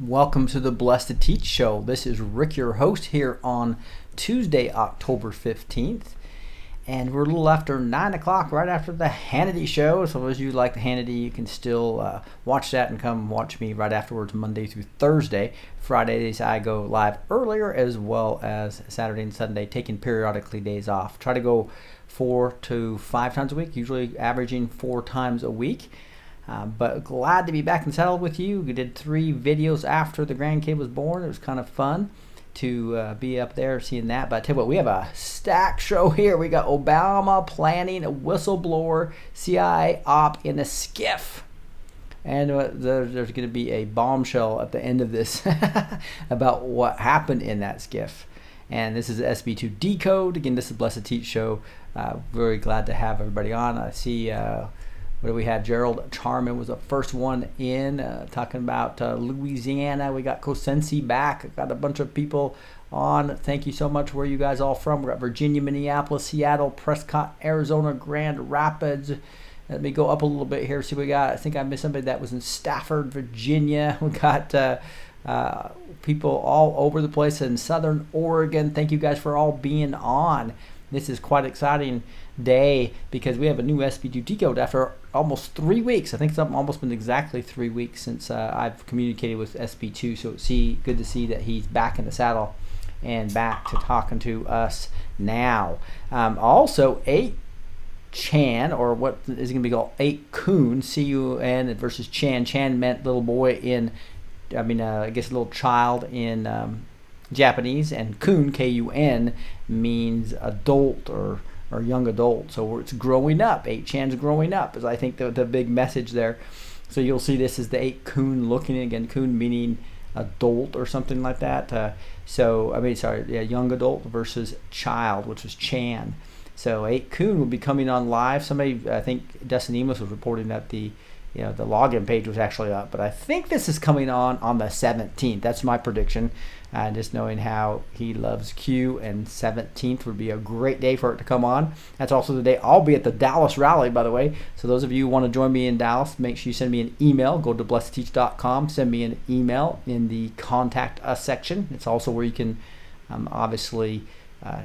Welcome to the Blessed to Teach show. This is Rick, your host, here on Tuesday, October 15th. And we're a little after 9 o'clock, right after the Hannity show. So as you like the Hannity, you can still watch that and come watch me right afterwards, Monday through Thursday. Fridays, I go live earlier, as well as Saturday and Sunday, taking periodically days off. Try to go 4 to 5 times a week, usually averaging 4 times a week. But glad to be back in the saddle with you. We did 3 videos after the grandkid was born. It was kind of fun to be up there seeing that. But I tell you what, we have a stacked show here. We got Obama planning a whistleblower CIA op in a SCIF. And there's going to be a bombshell at the end of this about what happened in that SCIF. And this is SB2 Decode. Again, this is Blessed to Teach show. Very glad to have everybody on. I see... what do we have? Gerald Charman was the first one in, talking about Louisiana. We got Cosensi back. Got a bunch of people on. Thank you so much. Where are you guys all from? We got Virginia, Minneapolis, Seattle, Prescott, Arizona, Grand Rapids. Let me go up a little bit here. See what we got. I think I missed somebody that was in Stafford, Virginia. We got people all over the place in Southern Oregon. Thank you guys for all being on. This is quite exciting day because we have a new SB2 Decode after almost 3 weeks. I think it's almost been exactly 3 weeks since I've communicated with SB2. So good to see that he's back in the saddle and back to talking to us now. Also, 8chan, or what is going to be called 8kun, C-U-N versus Chan. Chan meant little boy I guess a little child in Japanese, and kun, K-U-N, means adult or young adult. So it's growing up. 8chan's growing up is, I think, the big message there. So you'll see this is the 8kun looking, again, kun meaning adult or something like that. Young adult versus child, which was Chan. So 8kun will be coming on live. Somebody, I think Dustin Emos was reporting that the login page was actually up, but I think this is coming on the 17th. That's my prediction. Just knowing how he loves Q, and 17th would be a great day for it to come on. That's also the day I'll be at the Dallas rally, by the way. So those of you who want to join me in Dallas, make sure you send me an email. Go to blessedteach.com, send me an email in the Contact Us section. It's also where you can obviously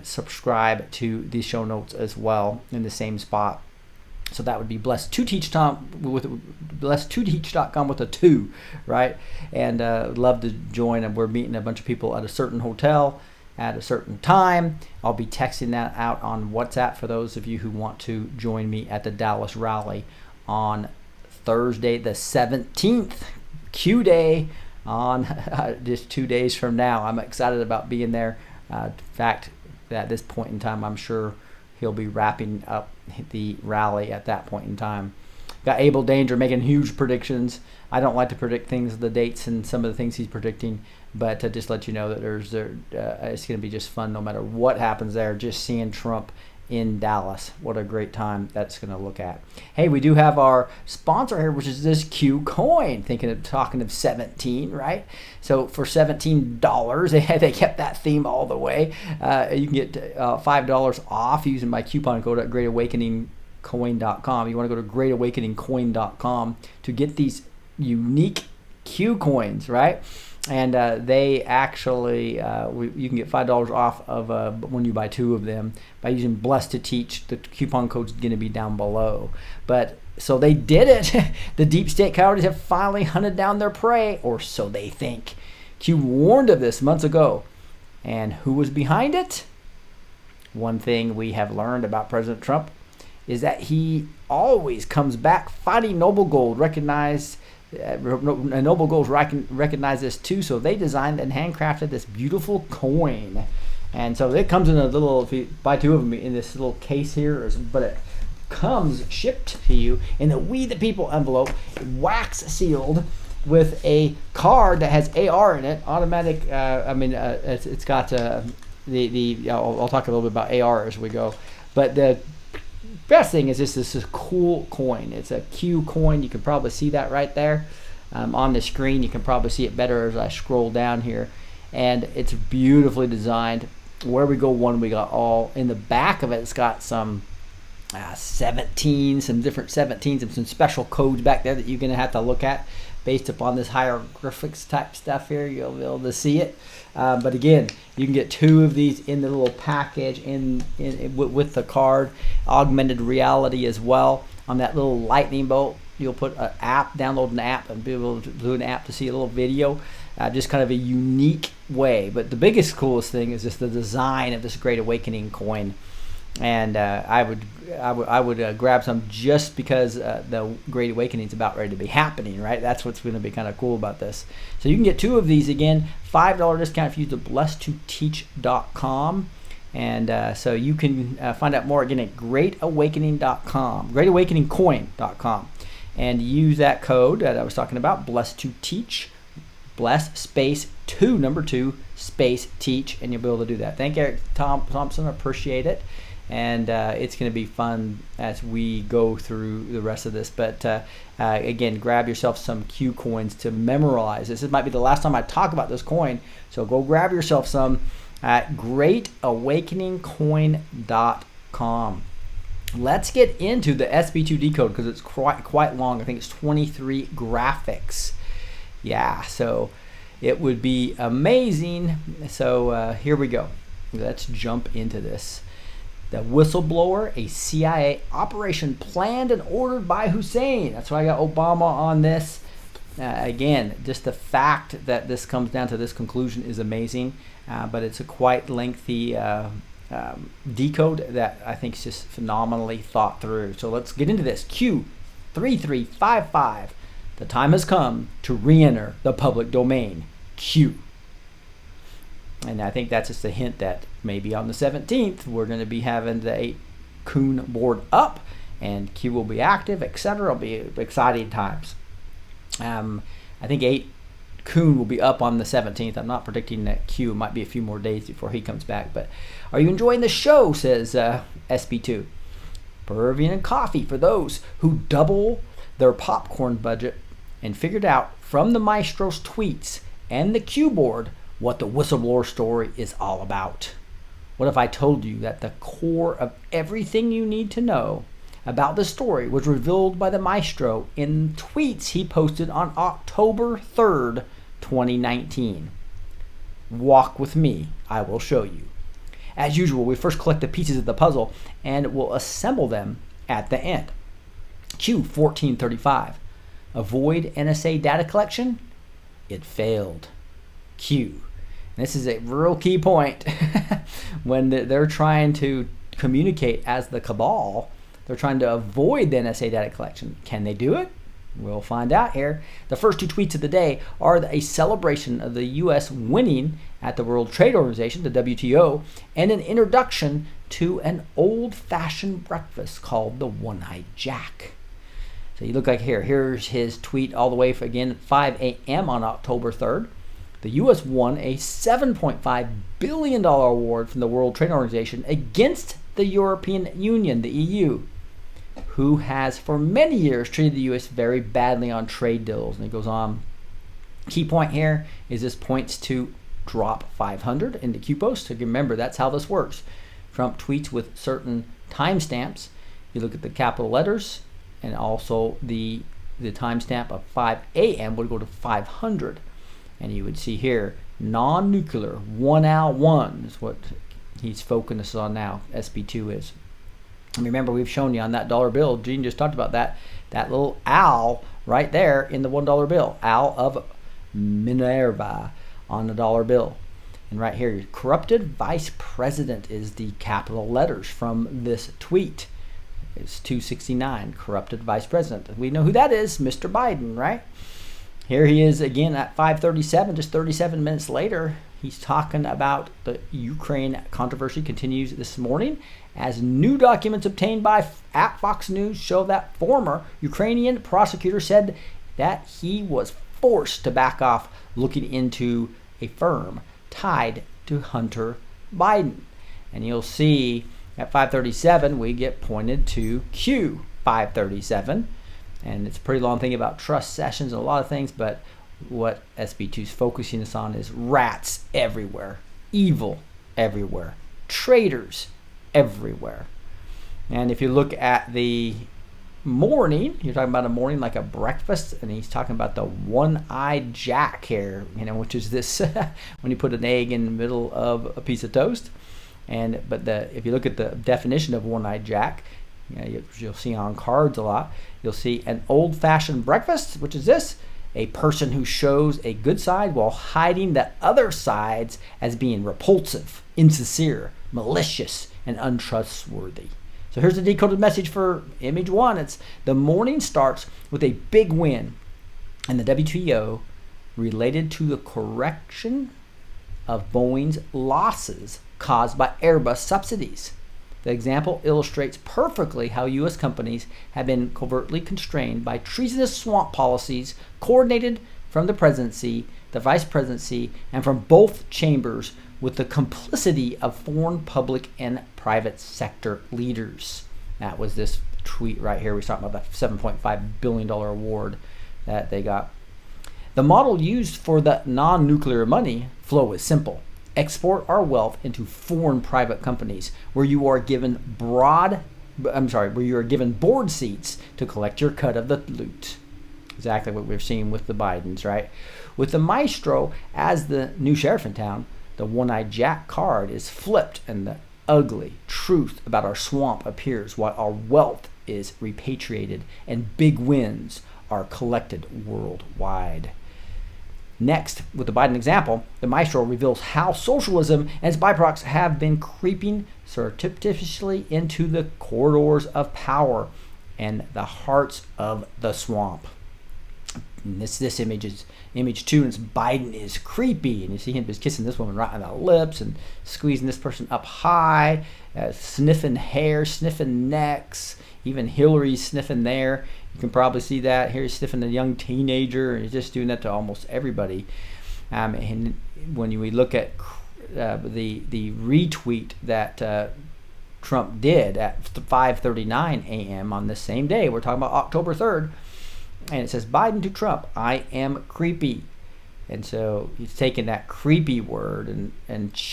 subscribe to the show notes as well in the same spot. So that would be blessedtoteach.com with a 2, right? And love to join. And we're meeting a bunch of people at a certain hotel at a certain time. I'll be texting that out on WhatsApp for those of you who want to join me at the Dallas rally on Thursday the 17th, Q Day, on just 2 days from now. I'm excited about being there. In fact, at this point in time, I'm sure he'll be wrapping up the rally at that point in time. Got Abel Danger making huge predictions. I don't like to predict things, the dates and some of the things he's predicting, but to just let you know that it's going to be just fun no matter what happens there. Just seeing Trump in Dallas, what a great time that's going to look at. Hey, we do have our sponsor here, which is this Q coin. Talking of 17, right? So for $17, they kept that theme all the way. You can get $5 off using my coupon code at greatawakeningcoin.com. You want to go to greatawakeningcoin.com to get these unique Q coins, right? And they actually, you can get $5 off of when you buy 2 of them by using Blessed to Teach. The coupon code's going to be down below. But so they did it. The deep state coyotes have finally hunted down their prey, or so they think. Q warned of this months ago. And who was behind it? One thing we have learned about President Trump is that he always comes back fighting Noble Gold, recognized. Noble Gold recognize this too, so they designed and handcrafted this beautiful coin. And so it comes in a little, if you buy 2 of them, in this little case here, but it comes shipped to you in the We the People envelope, wax sealed, with a card that has AR in it, automatic. It's got I'll talk a little bit about AR as we go, but the best thing is this is a cool coin. It's a Q coin. You can probably see that right there on the screen. You can probably see it better as I scroll down here. And it's beautifully designed. Where we go one, we got all. In the back of it, it's got some 17, some different 17s and some special codes back there that you're going to have to look at. based upon this hieroglyphics type stuff here. You'll be able to see it. But again, you can get 2 of these in the little package with the card. Augmented reality as well. On that little lightning bolt, you'll put an app, download an app, and be able to do an app to see a little video. Just kind of a unique way. But the biggest, coolest thing is just the design of this Great Awakening coin. And I would grab some just because the Great Awakening is about ready to be happening, right? That's what's going to be kind of cool about this. So you can get 2 of these again, $5 discount if you use the blessed2teach.com. And so you can find out more again at greatawakening.com, greatawakeningcoin.com, and use that code that I was talking about, blessed2teach, bless space 2 number 2 space teach, and you'll be able to do that. Thank Eric Thompson, appreciate it. And it's going to be fun as we go through the rest of this. But again, grab yourself some Q coins to memorize. This might be the last time I talk about this coin, so go grab yourself some at greatawakeningcoin.com. Let's get into the SB2 decode because it's quite long. I think it's 23 graphics. Yeah, so it would be amazing. So here we go. Let's jump into this. The Whistleblower, a CIA operation planned and ordered by Hussein. That's why I got Obama on this. Again, just the fact that this comes down to this conclusion is amazing, but it's a quite lengthy decode that I think is just phenomenally thought through. So let's get into this. Q3355. The time has come to re-enter the public domain. Q. And I think that's just a hint that maybe on the 17th we're going to be having the 8 Coon board up and Q will be active, etc. It'll be exciting times. I think 8 Coon will be up on the 17th. I'm not predicting that Q. It might be a few more days before he comes back. But are you enjoying the show, says SB2. Peruvian and coffee for those who double their popcorn budget and figured out from the Maestro's tweets and the Q board what the Whistleblower story is all about. What if I told you that the core of everything you need to know about the story was revealed by the Maestro in tweets he posted on October 3rd, 2019? Walk with me, I will show you. As usual, we first collect the pieces of the puzzle and we'll assemble them at the end. Q1435. Avoid NSA data collection? It failed. Q. And this is a real key point. When they're trying to communicate as the cabal, they're trying to avoid the NSA data collection. Can they do it? We'll find out here. The first 2 tweets of the day are a celebration of the U.S. winning at the World Trade Organization, the WTO, and an introduction to an old-fashioned breakfast called the One-Eyed Jack. So you look like here's his tweet all the way for, again, 5 a.m. on October 3rd. The U.S. won a $7.5 billion award from the World Trade Organization against the European Union, the EU, who has for many years treated the U.S. very badly on trade deals. And it goes on. Key point here is this points to drop 500 in the Q post. So remember, that's how this works. Trump tweets with certain timestamps. You look at the capital letters and also the timestamp of 5 a.m. would go to 500. And you would see here, non-nuclear, 1L1 is what he's focused on now, SB2 is. And remember, we've shown you on that dollar bill, Gene just talked about that little owl right there in the $1 bill, owl of Minerva on the dollar bill. And right here, corrupted vice president is the capital letters from this tweet. It's 269, corrupted vice president. We know who that is, Mr. Biden, right? Here he is again at 5:37, just 37 minutes later. He's talking about the Ukraine controversy continues this morning as new documents obtained by at Fox News show that former Ukrainian prosecutor said that he was forced to back off looking into a firm tied to Hunter Biden. And you'll see at 5:37 we get pointed to Q 537. And it's a pretty long thing about trust sessions and a lot of things, but what SB2 is focusing us on is rats everywhere, evil everywhere, traitors everywhere. And if you look at the morning, you're talking about a morning like a breakfast, and he's talking about the one-eyed jack here, which is this when you put an egg in the middle of a piece of toast. But if you look at the definition of one-eyed jack, you'll see on cards a lot. You'll see an old-fashioned breakfast, which is this: a person who shows a good side while hiding the other sides as being repulsive, insincere, malicious, and untrustworthy. So here's the decoded message for image 1. It's the morning starts with a big win in the WTO related to the correction of Boeing's losses caused by Airbus subsidies. The example illustrates perfectly how U.S. companies have been covertly constrained by treasonous swamp policies coordinated from the presidency, the vice presidency, and from both chambers with the complicity of foreign public and private sector leaders. That was this tweet right here. We're talking about the $7.5 billion award that they got. The model used for the non-nuclear money flow is simple. Export our wealth into foreign private companies where you are given board seats to collect your cut of the loot. Exactly what we're seeing with the Bidens, right? With the maestro as the new sheriff in town, the one-eyed jack card is flipped and the ugly truth about our swamp appears while our wealth is repatriated and big wins are collected worldwide. Next, with the Biden example, the maestro reveals how socialism and its byproducts have been creeping surreptitiously into the corridors of power and the hearts of the swamp. And this image is image 2, and it's Biden is creepy, and you see him just kissing this woman right on the lips and squeezing this person up high, sniffing hair, sniffing necks, even Hillary's sniffing there. You can probably see that here. He's sniffing a young teenager, and he's just doing that to almost everybody. And when we look at the retweet that Trump did at 5:39 a.m. on this same day, we're talking about October 3rd, and it says, Biden to Trump, I am creepy. And so he's taken that creepy word and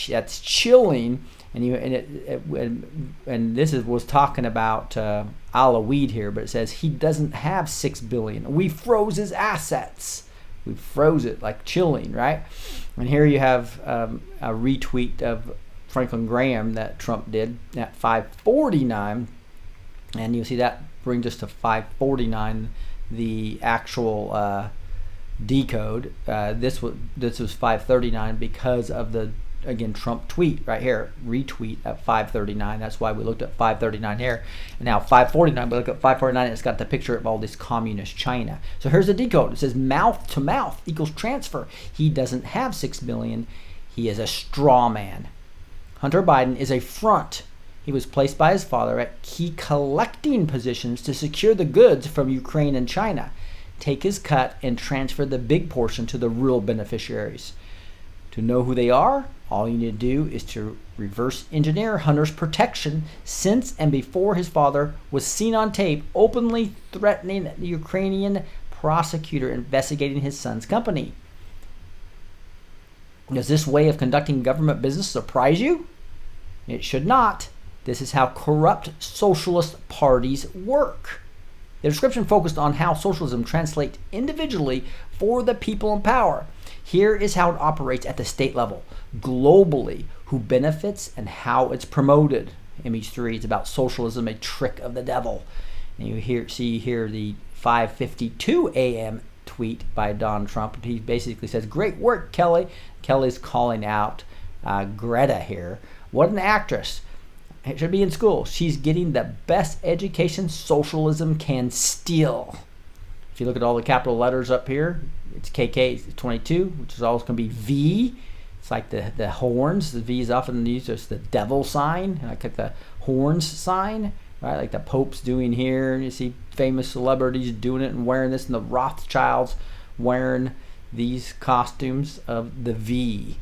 that's chilling. And this was talking about Ala Weed here, but it says he doesn't have $6 billion. We froze his assets. We froze it, like chilling, right? And here you have a retweet of Franklin Graham that Trump did at 5:49, and you'll see that brings us to 5:49. The actual decode. This was 5:39 because of the Trump tweet right here, retweet at 5:39. That's why we looked at 5:39 here, and now 5:49. We look at 5:49. And it's got the picture of all this communist China. So here's the decode. It says mouth to mouth equals transfer. He doesn't have $6 billion. He is a straw man. Hunter Biden is a front. He was placed by his father at key collecting positions to secure the goods from Ukraine and China. Take his cut and transfer the big portion to the real beneficiaries. To know who they are, all you need to do is to reverse engineer Hunter's protection since and before his father was seen on tape openly threatening the Ukrainian prosecutor investigating his son's company. Does this way of conducting government business surprise you? It should not. This is how corrupt socialist parties work. The description focused on how socialism translates individually for the people in power. Here is how it operates at the state level, globally, who benefits and how it's promoted. Image 3 is about socialism, a trick of the devil. And you see here the 5:52 a.m. tweet by Donald Trump. He basically says, "Great work, Kelly." Kelly's calling out Greta here. What an actress. It should be in school. She's getting the best education socialism can steal. If you look at all the capital letters up here, it's KK22, which is always going to be V. It's like the horns. The V is often used as the devil sign, like the horns sign, right? Like the Pope's doing here. You see famous celebrities doing it and wearing this, and the Rothschilds wearing these costumes of the V.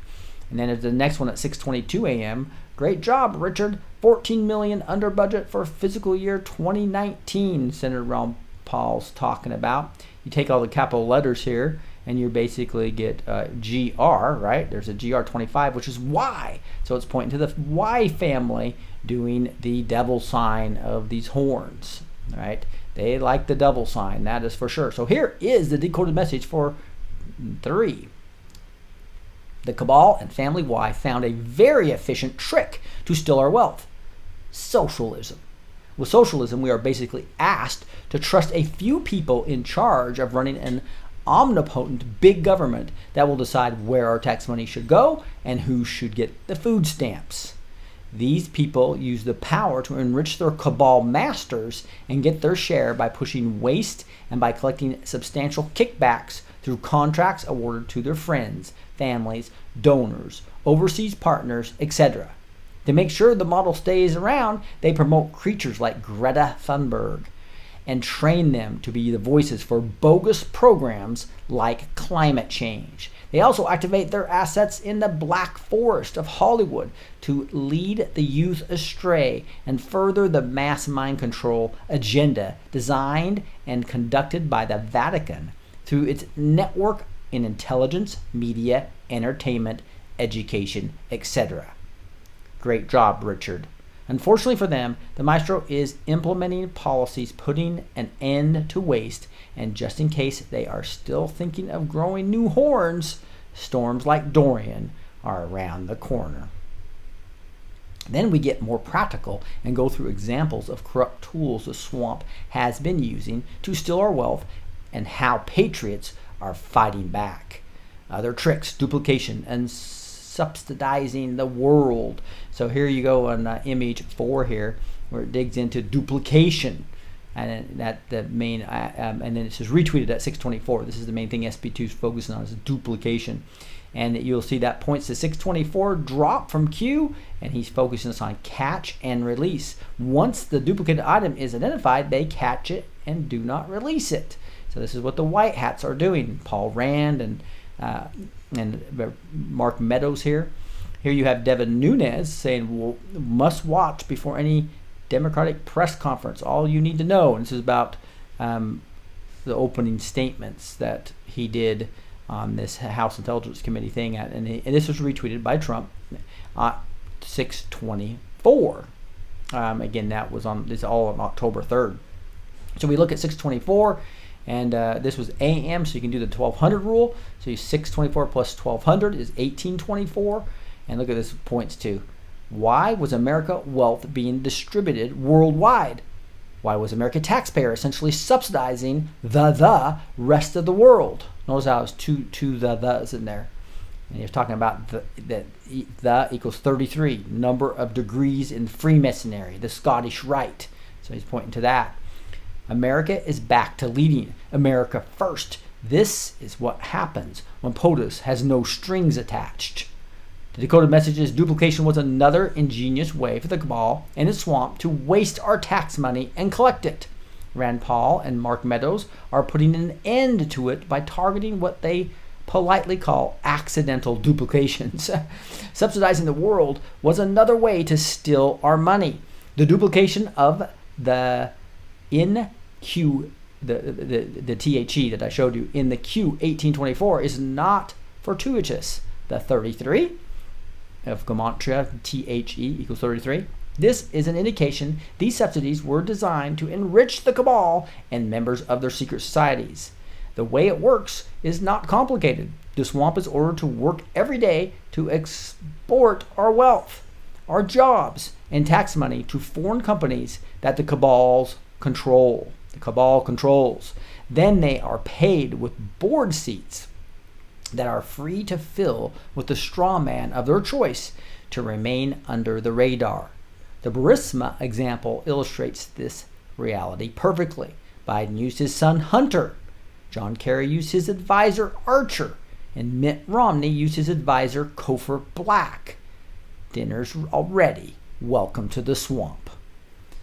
And then there's the next one at 6:22 a.m. Great job, Richard. $14 million under budget for fiscal year 2019, Senator Ron Paul's talking about. You take all the capital letters here, and you basically get GR, right? There's a GR25, which is Y. So it's pointing to the Y family doing the devil sign of these horns, right? They like the double sign, that is for sure. So here is the decoded message for 3. The cabal and family Y found a very efficient trick to steal our wealth: socialism. With socialism, we are basically asked to trust a few people in charge of running an omnipotent big government that will decide where our tax money should go and who should get the food stamps. These people use the power to enrich their cabal masters and get their share by pushing waste and by collecting substantial kickbacks through contracts awarded to their friends, families, donors, overseas partners, etc. To make sure the model stays around, they promote creatures like Greta Thunberg and train them to be the voices for bogus programs like climate change. They also activate their assets in the Black Forest of Hollywood to lead the youth astray and further the mass mind control agenda designed and conducted by the Vatican through its network in intelligence, media, entertainment, education, etc. Great job, Richard. Unfortunately for them, the maestro is implementing policies putting an end to waste, and just in case they are still thinking of growing new horns, storms like Dorian are around the corner. Then we get more practical and go through examples of corrupt tools the swamp has been using to steal our wealth and how patriots are fighting back. Other tricks: duplication and subsidizing the world. So here you go on image 4 here, where it digs into duplication, and that the main and then it says retweeted at 624. This is the main thing SB2 is focusing on, is duplication, and you'll see that points to 624 drop from Q, and he's focusing on catch and release. Once the duplicated item is identified, they catch it and do not release it. So this is what the white hats are doing. Paul Rand and Mark Meadows here. Here you have Devin Nunes saying, well, must watch before any Democratic press conference. All you need to know. And this is about the opening statements that he did on this House Intelligence Committee thing. And this was retweeted by Trump 624. Again, that was on, this all on October 3rd. So we look at 624. And this was AM, so you can do the 1200 rule. So 624 plus 1200 is 1824. And look at this points to: why was America wealth being distributed worldwide? Why was America taxpayer essentially subsidizing the rest of the world? Notice how it's two the's in there. And he was talking about the equals 33, number of degrees in Freemasonry, the Scottish Rite. So he's pointing to that. America is back to leading. America first. This is what happens when POTUS has no strings attached. The decoded message is: duplication was another ingenious way for the cabal and its swamp to waste our tax money and collect it. Rand Paul and Mark Meadows are putting an end to it by targeting what they politely call accidental duplications. Subsidizing the world was another way to steal our money. The duplication of the Q, the THE that I showed you in the Q 1824 is not fortuitous. The 33 of Gematria, THE equals 33. This is an indication these subsidies were designed to enrich the cabal and members of their secret societies. The way it works is not complicated. The swamp is ordered to work every day to export our wealth, our jobs, and tax money to foreign companies that the cabals control. The cabal controls. Then they are paid with board seats that are free to fill with the straw man of their choice to remain under the radar. The Burisma example illustrates this reality perfectly. Biden used his son Hunter. John Kerry used his advisor Archer. And Mitt Romney used his advisor Cofer Black. Dinner's already. Welcome to the swamp.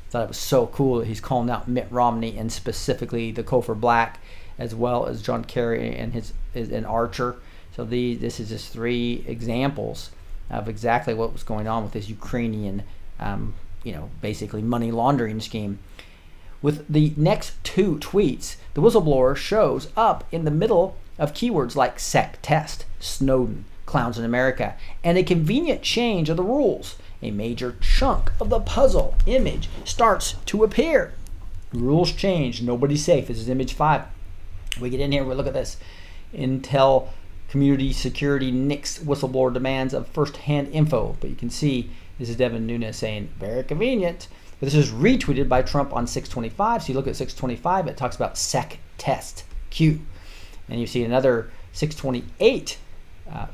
Thought it was so cool that he's calling out Mitt Romney and specifically the Cofer Black, as well as John Kerry and Archer. So this is just 3 examples of exactly what was going on with this Ukrainian, basically money laundering scheme. With the next 2 tweets, the whistleblower shows up in the middle of keywords like sec test, Snowden, clowns in America, and a convenient change of the rules. A major chunk of the puzzle image starts to appear. Rules change. Nobody's safe. This is image 5. We get in here. We look at this. Intel Community Security NICS whistleblower demands of first-hand info. But you can see this is Devin Nunes saying, very convenient. But this is retweeted by Trump on 625. So you look at 625, it talks about SEC test Q. And you see another 628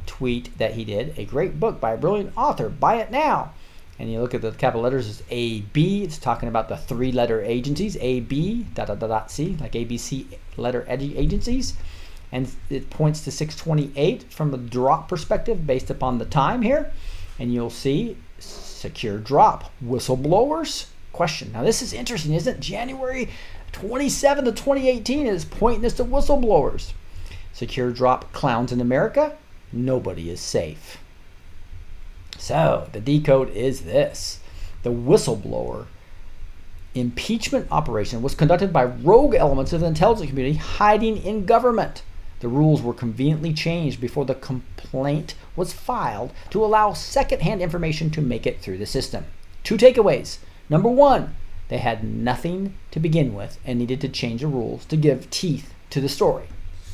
tweet that he did. A great book by a brilliant author. Buy it now. And you look at the capital letters, it's AB. It's talking about the 3-letter agencies, AB, C, like ABC letter agencies. And it points to 628 from the drop perspective based upon the time here. And you'll see secure drop. Whistleblowers? Question. Now this is interesting, isn't it? January 27th of 2018 is pointing us to whistleblowers. Secure drop clowns in America? Nobody is safe. So the decode is this. The whistleblower impeachment operation was conducted by rogue elements of the intelligence community hiding in government. The rules were conveniently changed before the complaint was filed to allow second-hand information to make it through the system. 2 takeaways. Number 1, they had nothing to begin with and needed to change the rules to give teeth to the story.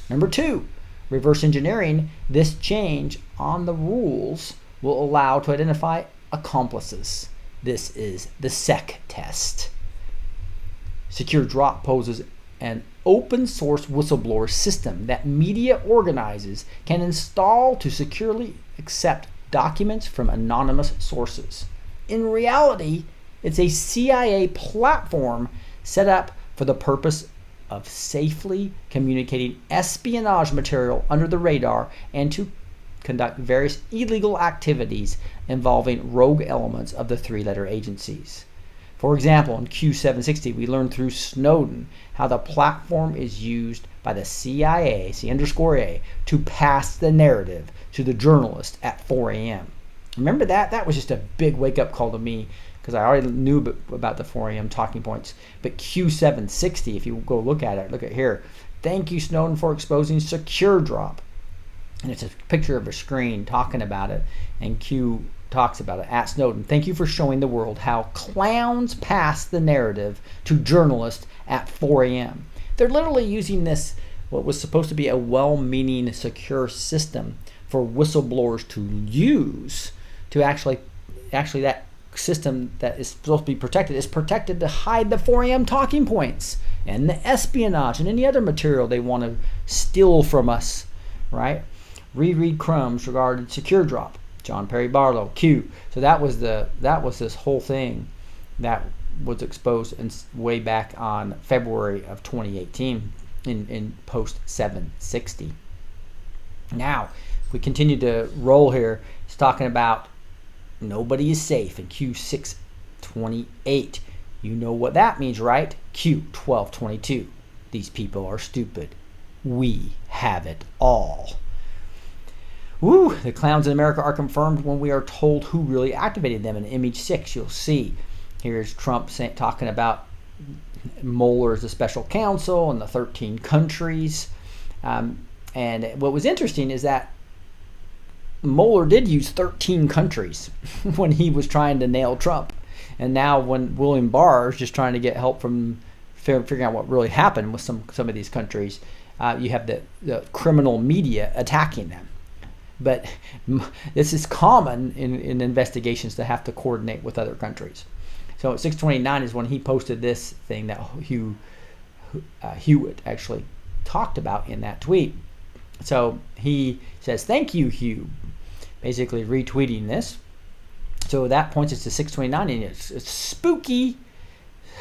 Number 2, reverse engineering this change on the rules will allow to identify accomplices. This is the SEC test. Secure Drop poses an open source whistleblower system that media organizers can install to securely accept documents from anonymous sources. In reality, it's a CIA platform set up for the purpose of safely communicating espionage material under the radar and to conduct various illegal activities involving rogue elements of the 3-letter agencies. For example, in Q760, we learned through Snowden how the platform is used by the CIA, C_A, to pass the narrative to the journalist at 4 a.m. Remember that? That was just a big wake-up call to me because I already knew about the 4 a.m. talking points. But Q760, if you go look at it, look at here. Thank you, Snowden, for exposing Secure Drop. And it's a picture of a screen talking about it. And Q talks about it at Snowden. Thank you for showing the world how clowns pass the narrative to journalists at 4 a.m. They're literally using this, what was supposed to be a well-meaning secure system for whistleblowers to use to actually that system that is supposed to be protected is protected to hide the 4 a.m. talking points and the espionage and any other material they want to steal from us, right? Reread crumbs regarding Secure Drop. John Perry Barlow, Q. So that was this whole thing that was exposed way back on February of 2018 in post 760. Now, we continue to roll here. It's talking about nobody is safe in Q628. You know what that means, right? Q1222. These people are stupid. We have it all. Woo, the clowns in America are confirmed when we are told who really activated them. In image 6, you'll see. Here's Trump talking about Mueller as a special counsel and the 13 countries. And what was interesting is that Mueller did use 13 countries when he was trying to nail Trump. And now when William Barr is just trying to get help from figuring out what really happened with some of these countries, you have the criminal media attacking them. But this is common in investigations to have to coordinate with other countries. So 629 is when he posted this thing that Hewitt actually talked about in that tweet. So he says, thank you, Hugh, basically retweeting this. So that points us to 629, and it's spooky.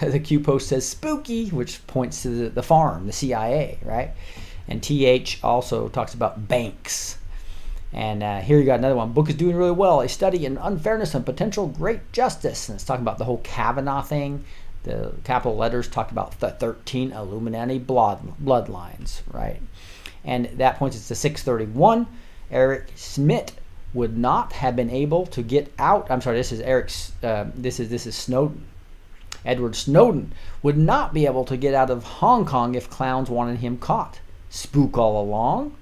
The Q post says spooky, which points to the farm, the CIA, right? And TH also talks about banks. And here you got another one. Book is doing really well. A study in unfairness and potential great justice. And it's talking about the whole Kavanaugh thing. The capital letters talk about the 13 Illuminati bloodlines, right? And that points us to 631. Eric Schmidt would not have been able to get out. I'm sorry, this is Eric's. This is Snowden. Edward Snowden would not be able to get out of Hong Kong if clowns wanted him caught. Spook all along.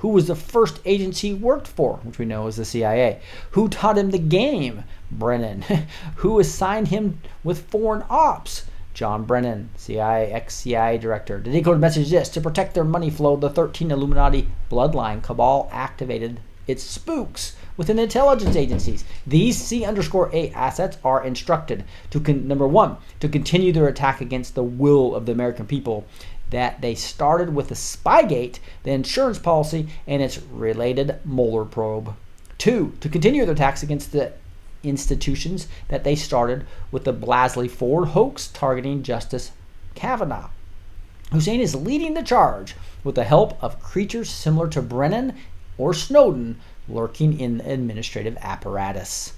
Who was the first agency he worked for, which we know is the CIA? Who taught him the game? Brennan. Who assigned him with foreign ops? John Brennan, CIA, ex-CIA director. The Decode message is this: to protect their money flow, the 13 Illuminati bloodline cabal activated its spooks within intelligence agencies. These C_A assets are instructed to, number one, to continue their attack against the will of the American people that they started with the Spygate, the insurance policy, and its related Mueller probe. 2, to continue their attacks against the institutions that they started with the Blasley Ford hoax targeting Justice Kavanaugh. Hussein is leading the charge with the help of creatures similar to Brennan or Snowden lurking in the administrative apparatus.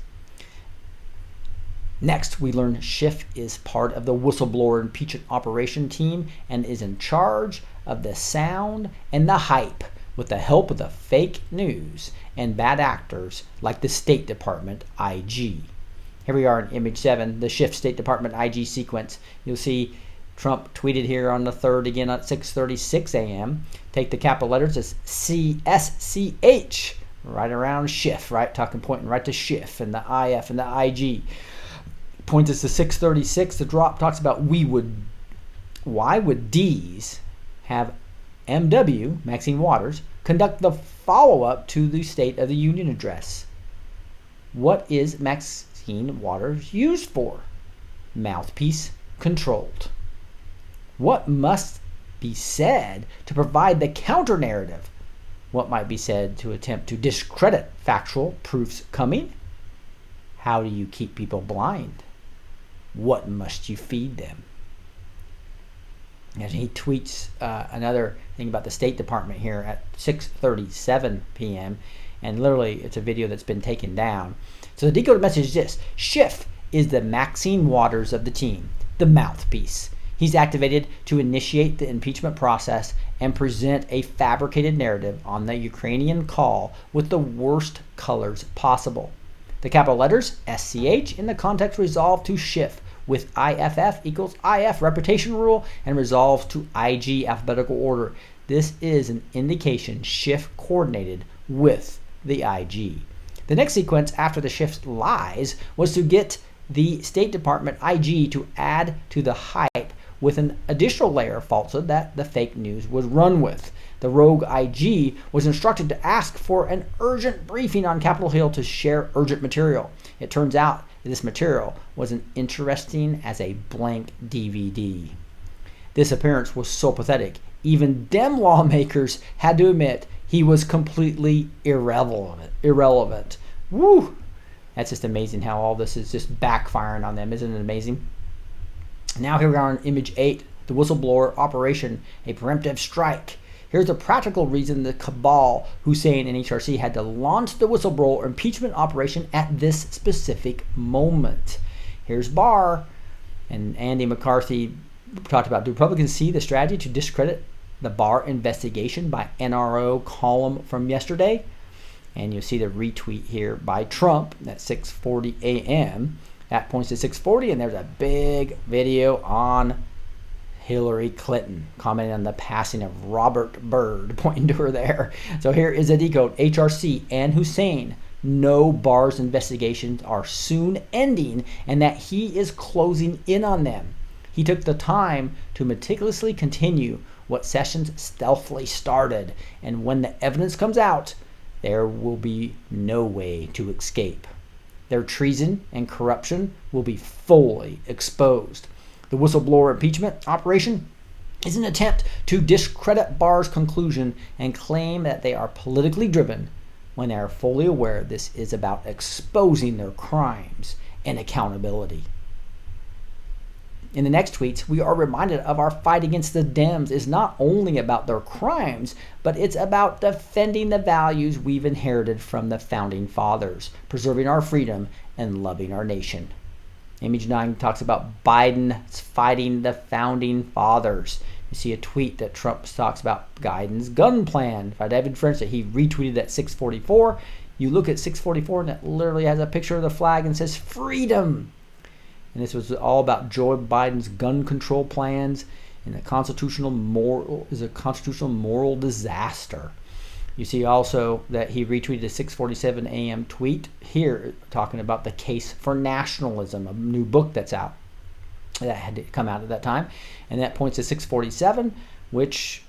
Next, we learn Schiff is part of the whistleblower impeachment operation team and is in charge of the sound and the hype with the help of the fake news and bad actors like the State Department IG. Here we are in image 7, the Schiff State Department IG sequence. You'll see Trump tweeted here on the 3rd again at 6:36 a.m. Take the capital letters as CSCH right around Schiff, right? Pointing right to Schiff and the IF and the IG. Points us to 6:36. The drop talks about why would D's have MW, Maxine Waters, conduct the follow-up to the State of the Union address? What is Maxine Waters used for? Mouthpiece controlled. What must be said to provide the counter-narrative? What might be said to attempt to discredit factual proofs coming? How do you keep people blind? What must you feed them? And he tweets another thing about the State Department here at 6:37 p.m. And literally, it's a video that's been taken down. So the decoded message is this: Schiff is the Maxine Waters of the team, the mouthpiece. He's activated to initiate the impeachment process and present a fabricated narrative on the Ukrainian call with the worst colors possible. The capital letters SCH in the context resolve to Schiff with IFF equals IF reputation rule and resolves to IG alphabetical order. This is an indication Schiff coordinated with the IG. The next sequence after the Schiff's lies was to get the State Department IG to add to the hype with an additional layer of falsehood that the fake news was run with. The rogue IG was instructed to ask for an urgent briefing on Capitol Hill to share urgent material. It turns out that this material was as interesting as a blank DVD. This appearance was so pathetic, even Dem lawmakers had to admit he was completely irrelevant. Woo! That's just amazing how all this is just backfiring on them. Isn't it amazing? Now here we are on image 8, the whistleblower operation, a preemptive strike. Here's the practical reason the cabal, Hussein and HRC had to launch the whistleblower impeachment operation at this specific moment. Here's Barr, and Andy McCarthy talked about, do Republicans see the strategy to discredit the Barr investigation by NRO column from yesterday? And you'll see the retweet here by Trump at 6:40 a.m. That points to 6:40, and there's a big video on Hillary Clinton commenting on the passing of Robert Byrd, pointing to her there. So here is a decode. HRC and Hussein know Barr's investigations are soon ending and that he is closing in on them. He took the time to meticulously continue what Sessions stealthily started, and when the evidence comes out, there will be no way to escape. Their treason and corruption will be fully exposed. The whistleblower impeachment operation is an attempt to discredit Barr's conclusion and claim that they are politically driven when they are fully aware this is about exposing their crimes and accountability. In the next tweets, we are reminded of our fight against the Dems is not only about their crimes, but it's about defending the values we've inherited from the founding fathers, preserving our freedom and loving our nation. Image 9 talks about Biden's fighting the founding fathers. You see a tweet that Trump talks about Biden's gun plan by David French that he retweeted at 6:44. You look at 6:44 and it literally has a picture of the flag and says freedom. And this was all about Joe Biden's gun control plans and a constitutional moral disaster. You see also that he retweeted a 6:47 a.m. tweet here talking about the case for nationalism, a new book that's out. that had to come out at that time. And that points to 647, which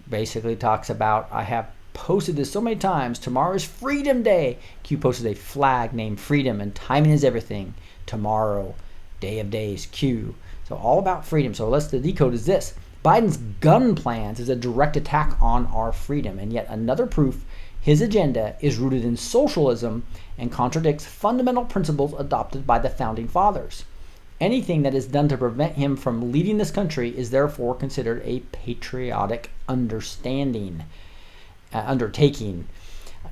basically talks about, I have posted this so many times, tomorrow is Freedom Day. Q posted a flag named Freedom, and timing is everything. Tomorrow, day of days, Q. So all about freedom. So the decode is this. Biden's gun plans is a direct attack on our freedom, and yet another proof his agenda is rooted in socialism and contradicts fundamental principles adopted by the founding fathers. Anything that is done to prevent him from leading this country is therefore considered a patriotic undertaking.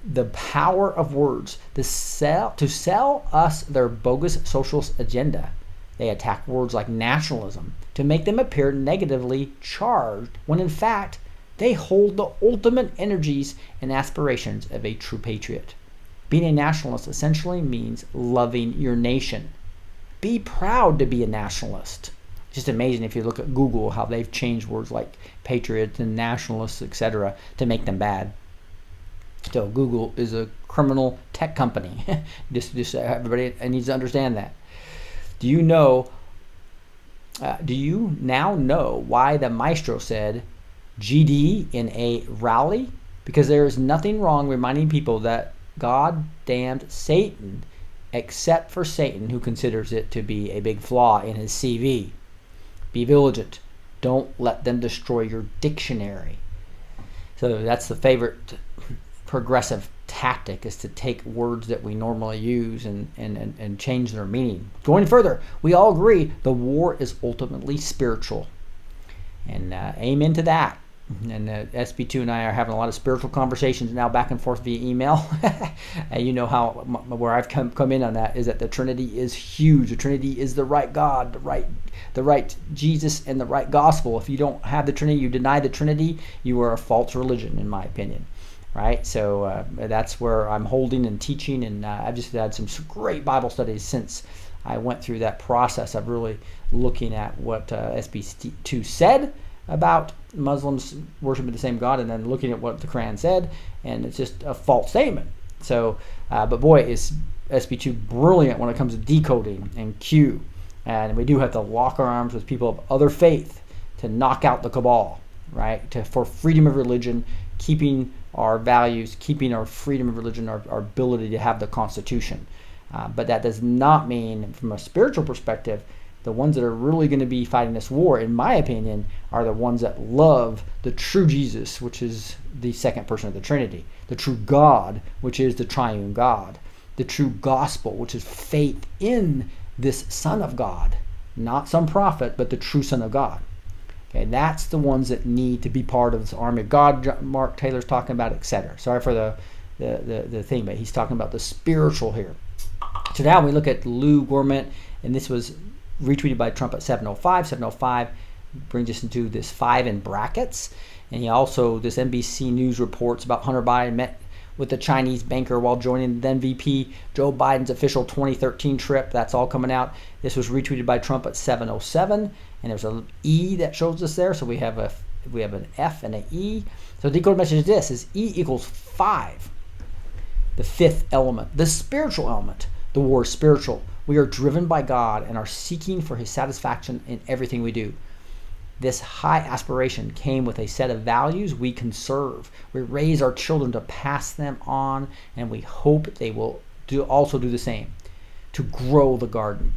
The power of words to sell us their bogus socialist agenda. They attack words like nationalism to make them appear negatively charged, when in fact they hold the ultimate energies and aspirations of a true patriot. Being a nationalist essentially means loving your nation. Be proud to be a nationalist. Just amazing if you look at Google how they've changed words like patriots and nationalists, etc., to make them bad. So Google is a criminal tech company. just everybody needs to understand that. Do you now know why the maestro said GD in a rally? Because there is nothing wrong reminding people that God damned Satan, except for Satan, who considers it to be a big flaw in his CV. Be vigilant. Don't let them destroy your dictionary. So that's the favorite progressive tactic, is to take words that we normally use and change their meaning. Going further, we all agree the war is ultimately spiritual. And amen to that. And SB2 and I are having a lot of spiritual conversations now, back and forth via email. And you know how where I've come in on that is that the Trinity is huge. The Trinity is the right God, the right Jesus, and the right gospel. If you don't have the Trinity, you deny the Trinity, you are a false religion, in my opinion. Right? So that's where I'm holding and teaching, and I've just had some great Bible studies since I went through that process of really looking at what SB2 said about Muslims worshiping the same God, and then looking at what the Quran said, and it's just a false statement. So, but boy, is SB2 brilliant when it comes to decoding and Q. And we do have to lock our arms with people of other faith to knock out the cabal, right? For freedom of religion, keeping our values, keeping our freedom of religion, our ability to have the Constitution. But that does not mean, from a spiritual perspective, the ones that are really going to be fighting this war, in my opinion, are the ones that love the true Jesus, which is the second person of the Trinity, the true God, which is the triune God, the true gospel, which is faith in this Son of God, not some prophet, but the true Son of God. Okay, that's the ones that need to be part of this army of God. Mark Taylor's talking about, etc. Sorry for the thing, but he's talking about the spiritual here. So now we look at Lou Gourmet, and this was retweeted by Trump at 7:05. 7:05 brings us into this 5 in brackets. And he also, this NBC News reports about Hunter Biden met with the Chinese banker while joining the then VP Joe Biden's official 2013 trip. That's all coming out. This was retweeted by Trump at 7:07, and there's an E that shows us there. So we have an F and an E. So the decode message is this: is E equals 5, the fifth element, the spiritual element. The war is spiritual. We are driven by God and are seeking for His satisfaction in everything we do. This high aspiration came with a set of values we conserve. We raise our children to pass them on, and we hope they will also do the same, to grow the garden.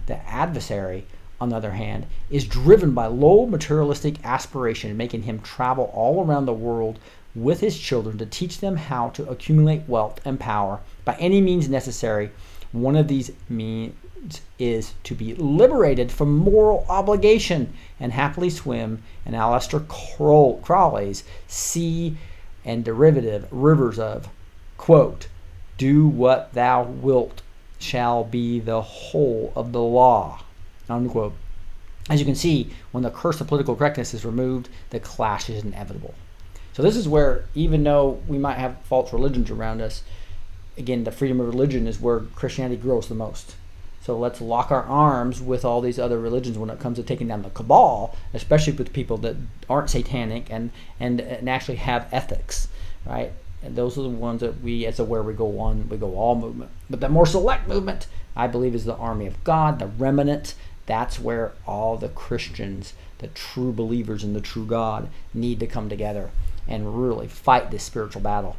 The adversary, on the other hand, is driven by low materialistic aspiration, making him travel all around the world with his children to teach them how to accumulate wealth and power by any means necessary. One of these means is to be liberated from moral obligation and happily swim in Aleister Crowley's sea and derivative rivers of, quote, do what thou wilt shall be the whole of the law, unquote. As you can see, when the curse of political correctness is removed, the clash is inevitable. So this is where, even though we might have false religions around us, again, the freedom of religion is where Christianity grows the most. So let's lock our arms with all these other religions when it comes to taking down the cabal, especially with people that aren't satanic and actually have ethics, right? And those are the ones that we, as a where we go one, we go all movement. But the more select movement, I believe, is the army of God, the remnant, That's where all the Christians, the true believers in the true God, need to come together and really fight this spiritual battle.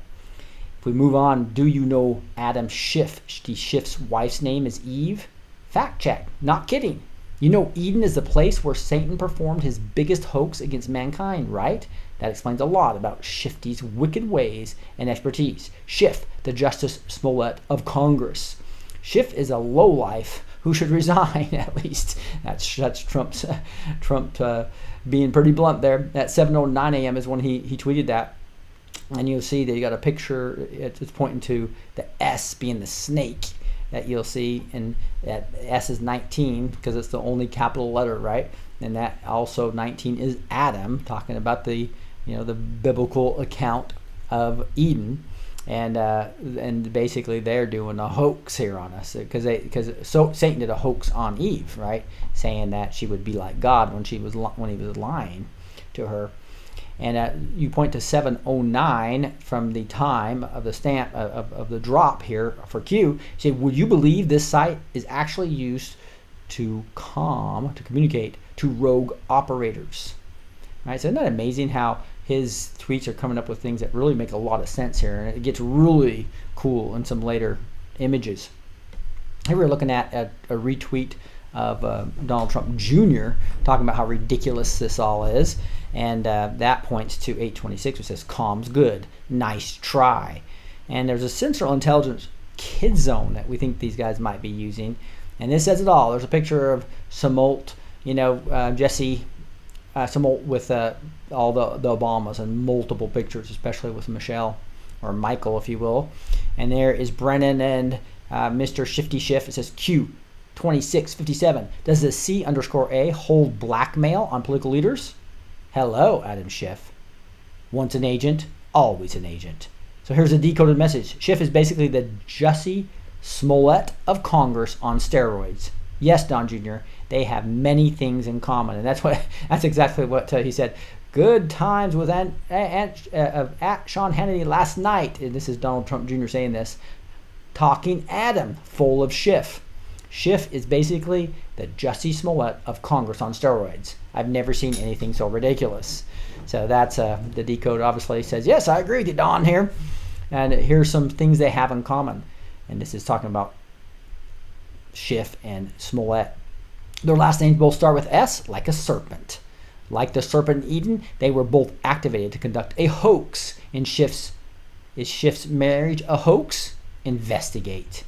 If we move on, do you know Adam Schiff? Schiff's wife's name is Eve? Fact check. Not kidding. You know Eden is the place where Satan performed his biggest hoax against mankind, right? That explains a lot about Shifty's wicked ways and expertise. Schiff, the Justice Smollett of Congress. Schiff is a lowlife who should resign, at least. That's Trump being pretty blunt there. At 7:09 a.m. is when he tweeted that. And you'll see that you got a picture, it's pointing to the S being the snake that you'll see, and that S is 19 because it's the only capital letter, right? And that also 19 is Adam, talking about the biblical account of Eden, and basically they're doing a hoax here on us because Satan did a hoax on Eve, right, saying that she would be like God when he was lying to her. And you point to 7:09 from the time of the stamp of the drop here for Q. You say, would you believe this site is actually used to communicate to rogue operators? Right? So isn't that amazing how his tweets are coming up with things that really make a lot of sense here, and it gets really cool in some later images. Here we're looking at a retweet of Donald Trump Jr. talking about how ridiculous this all is. And that points to 826, which says, comms good, nice try. And there's a Central Intelligence Kid Zone that we think these guys might be using. And this says it all. There's a picture of Smollett, Jesse Smollett with all the Obamas, and multiple pictures, especially with Michelle, or Michael, if you will. And there is Brennan and Mr. Shifty Schiff. It says Q 2657. Does the C_A hold blackmail on political leaders? Hello, Adam Schiff. Once an agent, always an agent. So here's a decoded message. Schiff is basically the Jussie Smollett of Congress on steroids. Yes, Don Jr., they have many things in common. And that's exactly what he said. Good times with at Sean Hannity last night. And this is Donald Trump Jr. saying this. Talking Adam, full of Schiff. Schiff is basically the Jussie Smollett of Congress on steroids. I've never seen anything so ridiculous. So that's the Decode obviously says, yes, I agree with you, Don, here. And here's some things they have in common. And this is talking about Schiff and Smollett. Their last names both start with S, like a serpent. Like the serpent in Eden, they were both activated to conduct a hoax. Is Schiff's marriage a hoax? Investigate.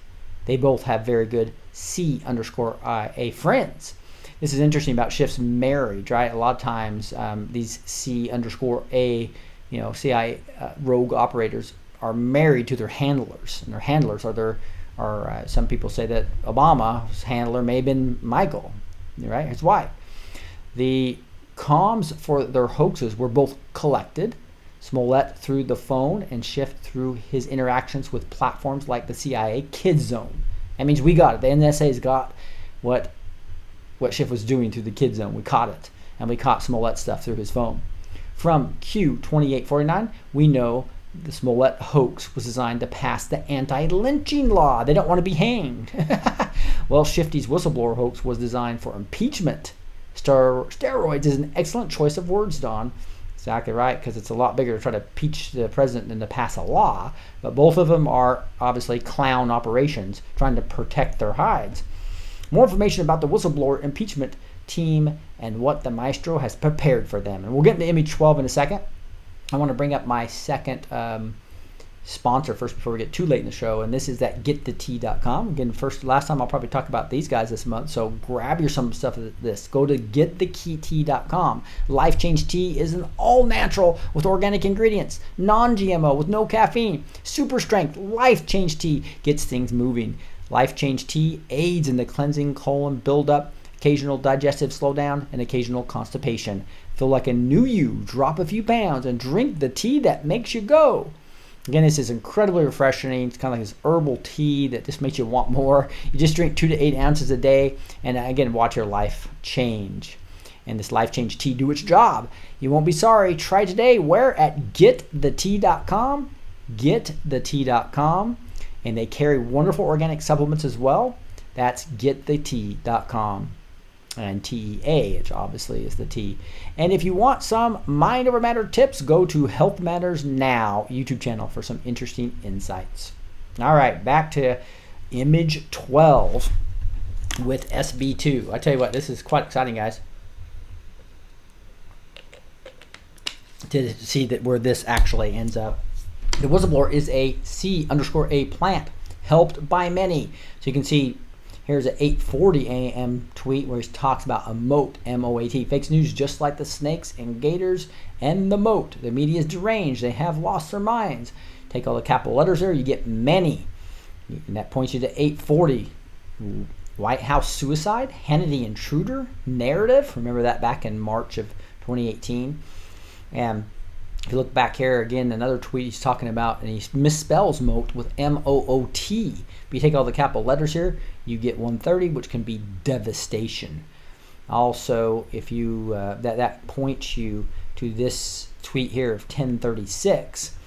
They both have very good C_A friends. This is interesting about Schiff's marriage, right? A lot of times these C_A, CIA rogue operators are married to their handlers, and their handlers are some people say that Obama's handler may have been Michael, right? His wife. The comms for their hoaxes were both collected. Smollett through the phone and Schiff through his interactions with platforms like the CIA Kid Zone. That means we got it. The NSA's got what Schiff was doing through the Kid Zone. We caught it. And we caught Smollett stuff through his phone. From Q2849, we know the Smollett hoax was designed to pass the anti-lynching law. They don't want to be hanged. Well, Shifty's whistleblower hoax was designed for impeachment. Steroids is an excellent choice of words, Don. Exactly right, because it's a lot bigger to try to impeach the president than to pass a law. But both of them are obviously clown operations trying to protect their hides. More information about the whistleblower impeachment team and what the maestro has prepared for them. And we'll get into image 12 in a second. I want to bring up my second sponsor first before we get too late in the show, and this is that GetTheT.com. Again, last time I'll probably talk about these guys this month, so grab your some stuff of this. Go to GetTheT.com. Life Change Tea is an all-natural with organic ingredients, non-GMO with no caffeine, super strength. Life Change Tea gets things moving. Life Change Tea aids in the cleansing colon buildup, occasional digestive slowdown, and occasional constipation. Feel like a new you, drop a few pounds, and drink the tea that makes you go. Again, this is incredibly refreshing. It's kind of like this herbal tea that just makes you want more. You just drink 2 to 8 ounces a day, and again, watch your life change. And this Life Change Tea do its job. You won't be sorry. Try today. Where at GetTheT.com. GetTheT.com. And they carry wonderful organic supplements as well. That's GetTheT.com. and TEA, which obviously is the T. And if you want some mind over matter tips, go to Health Matters Now YouTube channel for some interesting insights. All right, back to image 12 with SB2. I tell you what, this is quite exciting, guys, to see that where this actually ends up. The whistleblower is a C_A plant, helped by many. So you can see here's an 8:40 a.m. tweet where he talks about a moat, M-O-A-T. Fake news just like the snakes and gators and the moat. The media is deranged. They have lost their minds. Take all the capital letters there, you get many. And that points you to 8:40. White House suicide, Hannity intruder, narrative. Remember that back in March of 2018. And if you look back here again, another tweet he's talking about, and he misspells moat with M-O-O-T. But you take all the capital letters here, you get 130, which can be devastation. Also, if you that points you to this tweet here of 1036.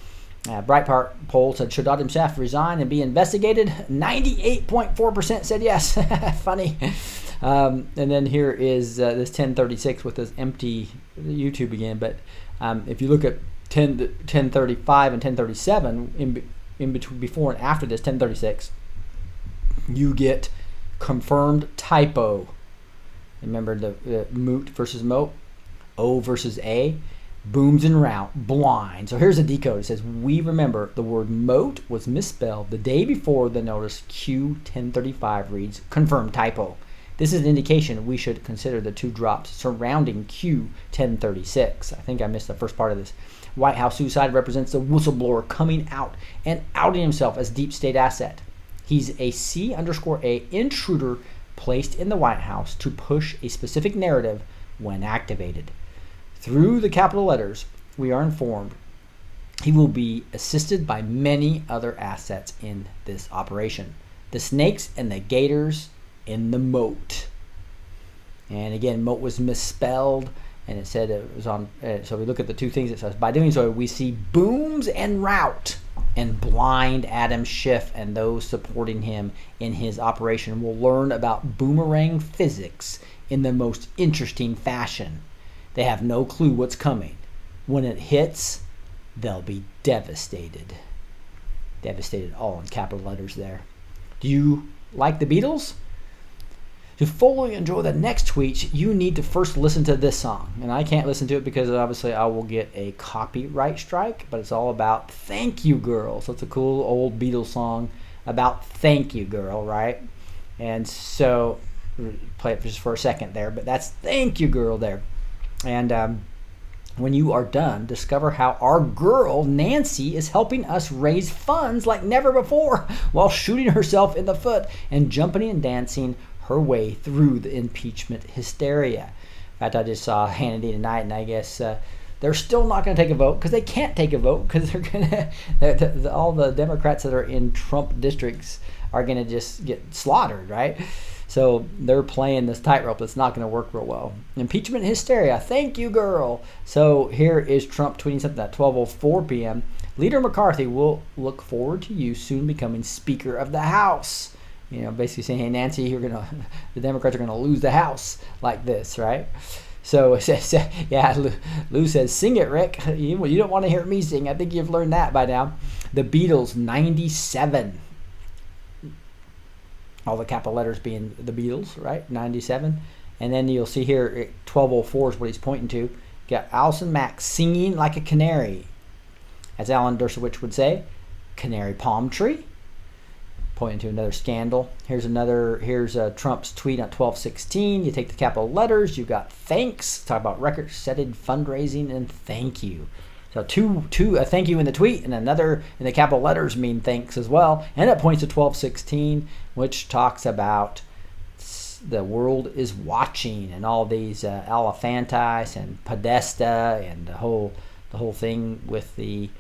Breitbart poll said, should Adam Schiff resign and be investigated? 98.4% said yes. Funny. And then here is this 1036 with this empty YouTube again. But if you look at 1035 and 1037, in between, before and after this 1036, you get confirmed typo. Remember the moot versus moat, O versus A. Booms en route, blind. So here's a decode. It says, we remember the word moat was misspelled the day before the notice Q1035 reads confirmed typo. This is an indication we should consider the two drops surrounding Q1036. I think I missed the first part of this. White House suicide represents the whistleblower coming out and outing himself as deep state asset. He's a C_A intruder placed in the White House to push a specific narrative when activated. Through the capital letters, we are informed he will be assisted by many other assets in this operation. The snakes and the gators in the moat. And again, moat was misspelled, and it said it was on. So we look at the two things it says. By doing so, we see booms en route and blind Adam Schiff and those supporting him in his operation. We'll learn about boomerang physics in the most interesting fashion. They have no clue what's coming. When it hits, they'll be devastated. Devastated, all in capital letters there. Do you like the Beatles? To fully enjoy the next tweets, you need to first listen to this song. And I can't listen to it because obviously I will get a copyright strike, but it's all about Thank You Girl. So it's a cool old Beatles song about Thank You Girl, right? And so, play it just for a second there, but that's Thank You Girl there. And when you are done, discover how our girl Nancy is helping us raise funds like never before while shooting herself in the foot and jumping and dancing her way through the impeachment hysteria. In fact, I just saw Hannity tonight, and I guess they're still not going to take a vote because they can't take a vote because they're going to all the Democrats that are in Trump districts are going to just get slaughtered, right? So they're playing this tightrope that's not going to work real well. Impeachment hysteria. Thank you, girl. So here is Trump tweeting something at 12:04 p.m. Leader McCarthy will look forward to you soon becoming Speaker of the House. You know, basically saying, hey, Nancy, the Democrats are going to lose the House like this, right? So it says, yeah, Lou says, sing it, Rick. You don't want to hear me sing. I think you've learned that by now. The Beatles, 97. All the capital letters being the Beatles, right? 97. And then you'll see here, 12:04 is what he's pointing to. Got Allison Mack singing like a canary. As Alan Dershowitz would say, canary palm tree. Pointing to another scandal. Here's Trump's tweet on 12:16. You take the capital letters. You got thanks. Talk about record-setting fundraising and thank you. So two a thank you in the tweet and another in the capital letters mean thanks as well. And it points to 12:16, which talks about the world is watching and all these Elephantis and Podesta and the whole thing with the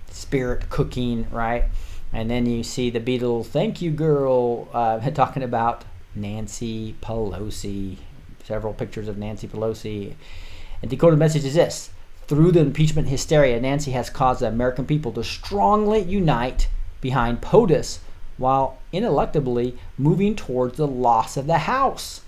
spirit cooking, right? And then you see the Beatles, thank you, girl, talking about Nancy Pelosi. Several pictures of Nancy Pelosi. And Decode message is this. Through the impeachment hysteria, Nancy has caused the American people to strongly unite behind POTUS while ineluctably moving towards the loss of the House.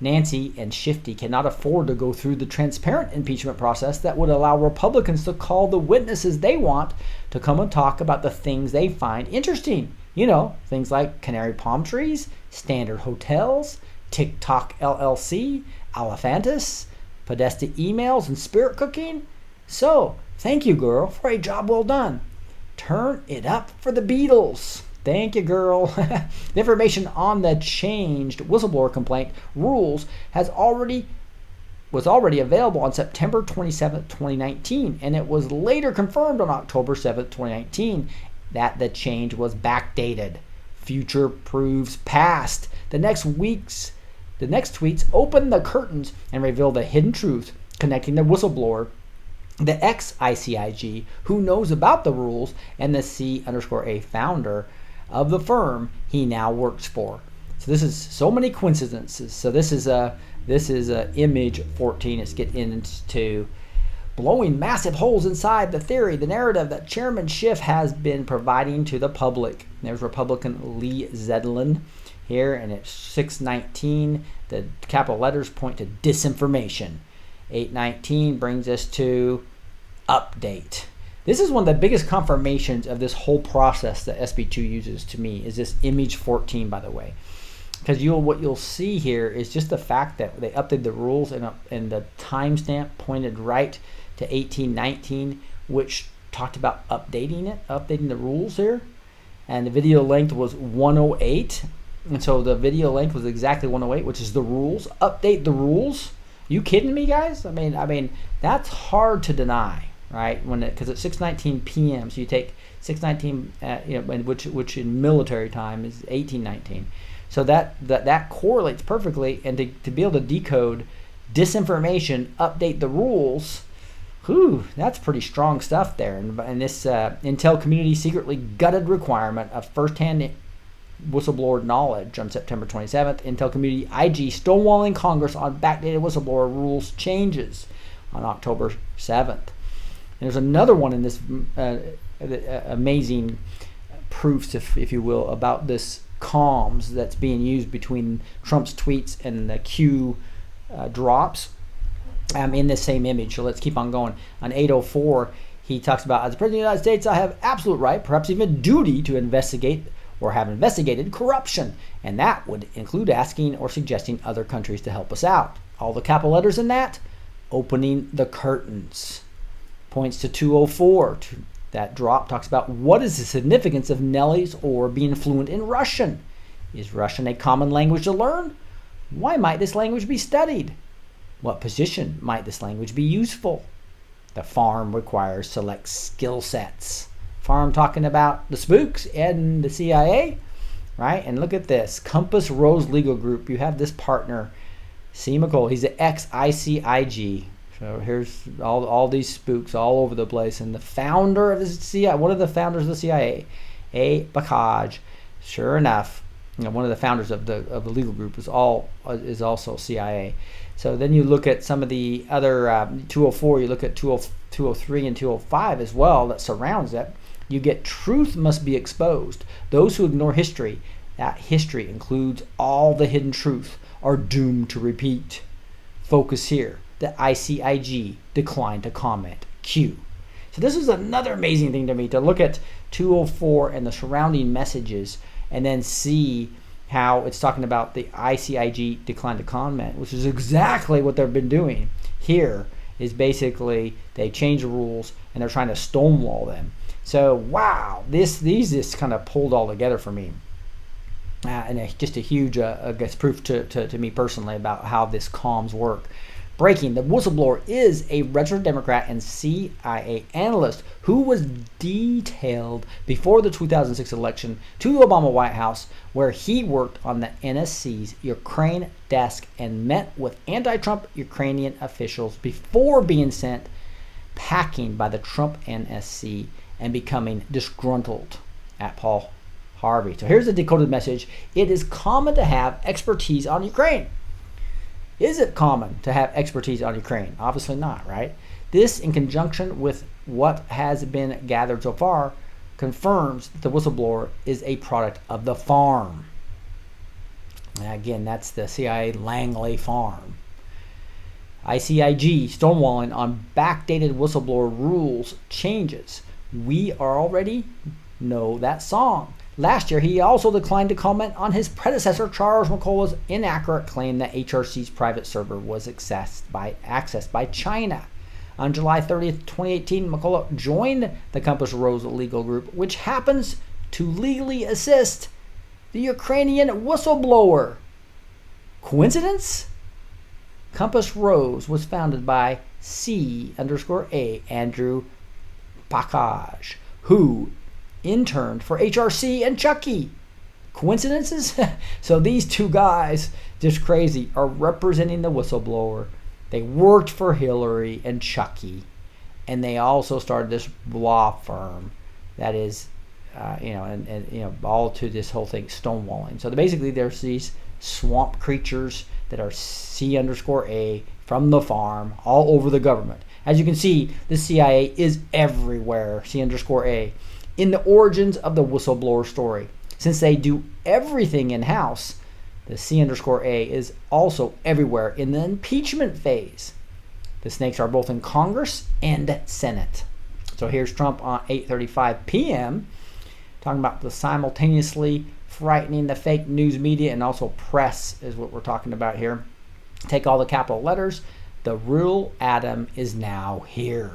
Nancy and Shifty cannot afford to go through the transparent impeachment process that would allow Republicans to call the witnesses they want to come and talk about the things they find interesting. You know, things like canary palm trees, standard hotels, TikTok LLC, Alephantis, Podesta emails, and spirit cooking. So, thank you, girl, for a job well done. Turn it up for the Beatles. Thank you, girl. The information on the changed whistleblower complaint rules was already available on September 27, 2019, and it was later confirmed on October 7, 2019, that the change was backdated. Future proves past. The next tweets open the curtains and reveal the hidden truth connecting the whistleblower, the ex-ICIG, who knows about the rules, and the C_A founder of the firm he now works for. So this is so many coincidences. So this is image 14. It's getting into blowing massive holes inside the theory, the narrative that Chairman Schiff has been providing to the public. There's Republican Lee Zeldin here, and it's 619. The capital letters point to disinformation. 819 brings us to update. This is one of the biggest confirmations of this whole process that SB2 uses to me, is this image 14, by the way. Because what you'll see here is just the fact that they updated the rules, and the timestamp pointed right to 1819, which talked about updating the rules here. And the video length was 108. And so the video length was exactly 108, which is the rules. Update the rules. You kidding me, guys? I mean, that's hard to deny, right? Because it's 6:19 p.m. So you take 6:19, which in military time is 1819. So that correlates perfectly, and to be able to decode disinformation, update the rules, that's pretty strong stuff there. And this Intel community secretly gutted requirement of firsthand whistleblower knowledge on September 27th. Intel community IG stonewalling Congress on backdated whistleblower rules changes on October 7th. And there's another one in this amazing proofs, if you will, about this comms that's being used between Trump's tweets and the Q drops in this same image. So let's keep on going. On 804, he talks about, as the President of the United States, I have absolute right, perhaps even duty, to investigate or have investigated corruption. And that would include asking or suggesting other countries to help us out. All the capital letters in that, opening the curtains. Points to 204. That drop talks about, what is the significance of Nellie's or being fluent in Russian? Is Russian a common language to learn? Why might this language be studied? What position might this language be useful? The farm requires select skill sets. Farm talking about the spooks and the CIA, right? And look at this. Compass Rose Legal Group. You have this partner, C. McCall. He's the ex-ICIG. So here's all these spooks all over the place. And the founder of the CIA, one of the founders of the CIA, A. Bakaj, sure enough, one of the founders of the legal group is also CIA. So then you look at some of the other 204, you look at 203 and 205 as well that surrounds it. You get truth must be exposed. Those who ignore history, that history includes all the hidden truth, are doomed to repeat. Focus here. The ICIG declined to comment. Q. So this is another amazing thing to me, to look at 204 and the surrounding messages and then see how it's talking about the ICIG declined to comment, which is exactly what they've been doing. Here is basically they change the rules and they're trying to stonewall them. So wow, these just kind of pulled all together for me. And just a huge I guess proof to me personally about how this comms work. Breaking, the whistleblower is a registered Democrat and CIA analyst who was detailed before the 2006 election to the Obama White House, where he worked on the NSC's Ukraine desk and met with anti-Trump Ukrainian officials before being sent packing by the Trump NSC and becoming disgruntled at Paul Harvey. So here's the decoded message. It is common to have expertise on Ukraine. Is it common to have expertise on Ukraine? Obviously not, right? This, in conjunction with what has been gathered so far, confirms that the whistleblower is a product of the farm. And again, that's the CIA Langley Farm. ICIG stonewalling on backdated whistleblower rules changes. We already know that song. Last year, he also declined to comment on his predecessor, Charles McCullough's inaccurate claim that HRC's private server was accessed by China. On July 30th, 2018, McCullough joined the Compass Rose legal group, which happens to legally assist the Ukrainian whistleblower. Coincidence? Compass Rose was founded by C_A Andrew Pakaj, who interned for HRC and Chucky. Coincidences? So these two guys, just crazy, are representing the whistleblower. They worked for Hillary and Chucky, and they also started this law firm that is, all to this whole thing, stonewalling. So basically, there's these swamp creatures that are C_A from the farm all over the government. As you can see, the CIA is everywhere, C_A, in the origins of the whistleblower story. Since they do everything in-house, the C_A is also everywhere in the impeachment phase. The snakes are both in Congress and Senate. So here's Trump on 8:35 p.m. talking about the simultaneously frightening the fake news media and also press is what we're talking about here. Take all the capital letters. The real Adam is now here.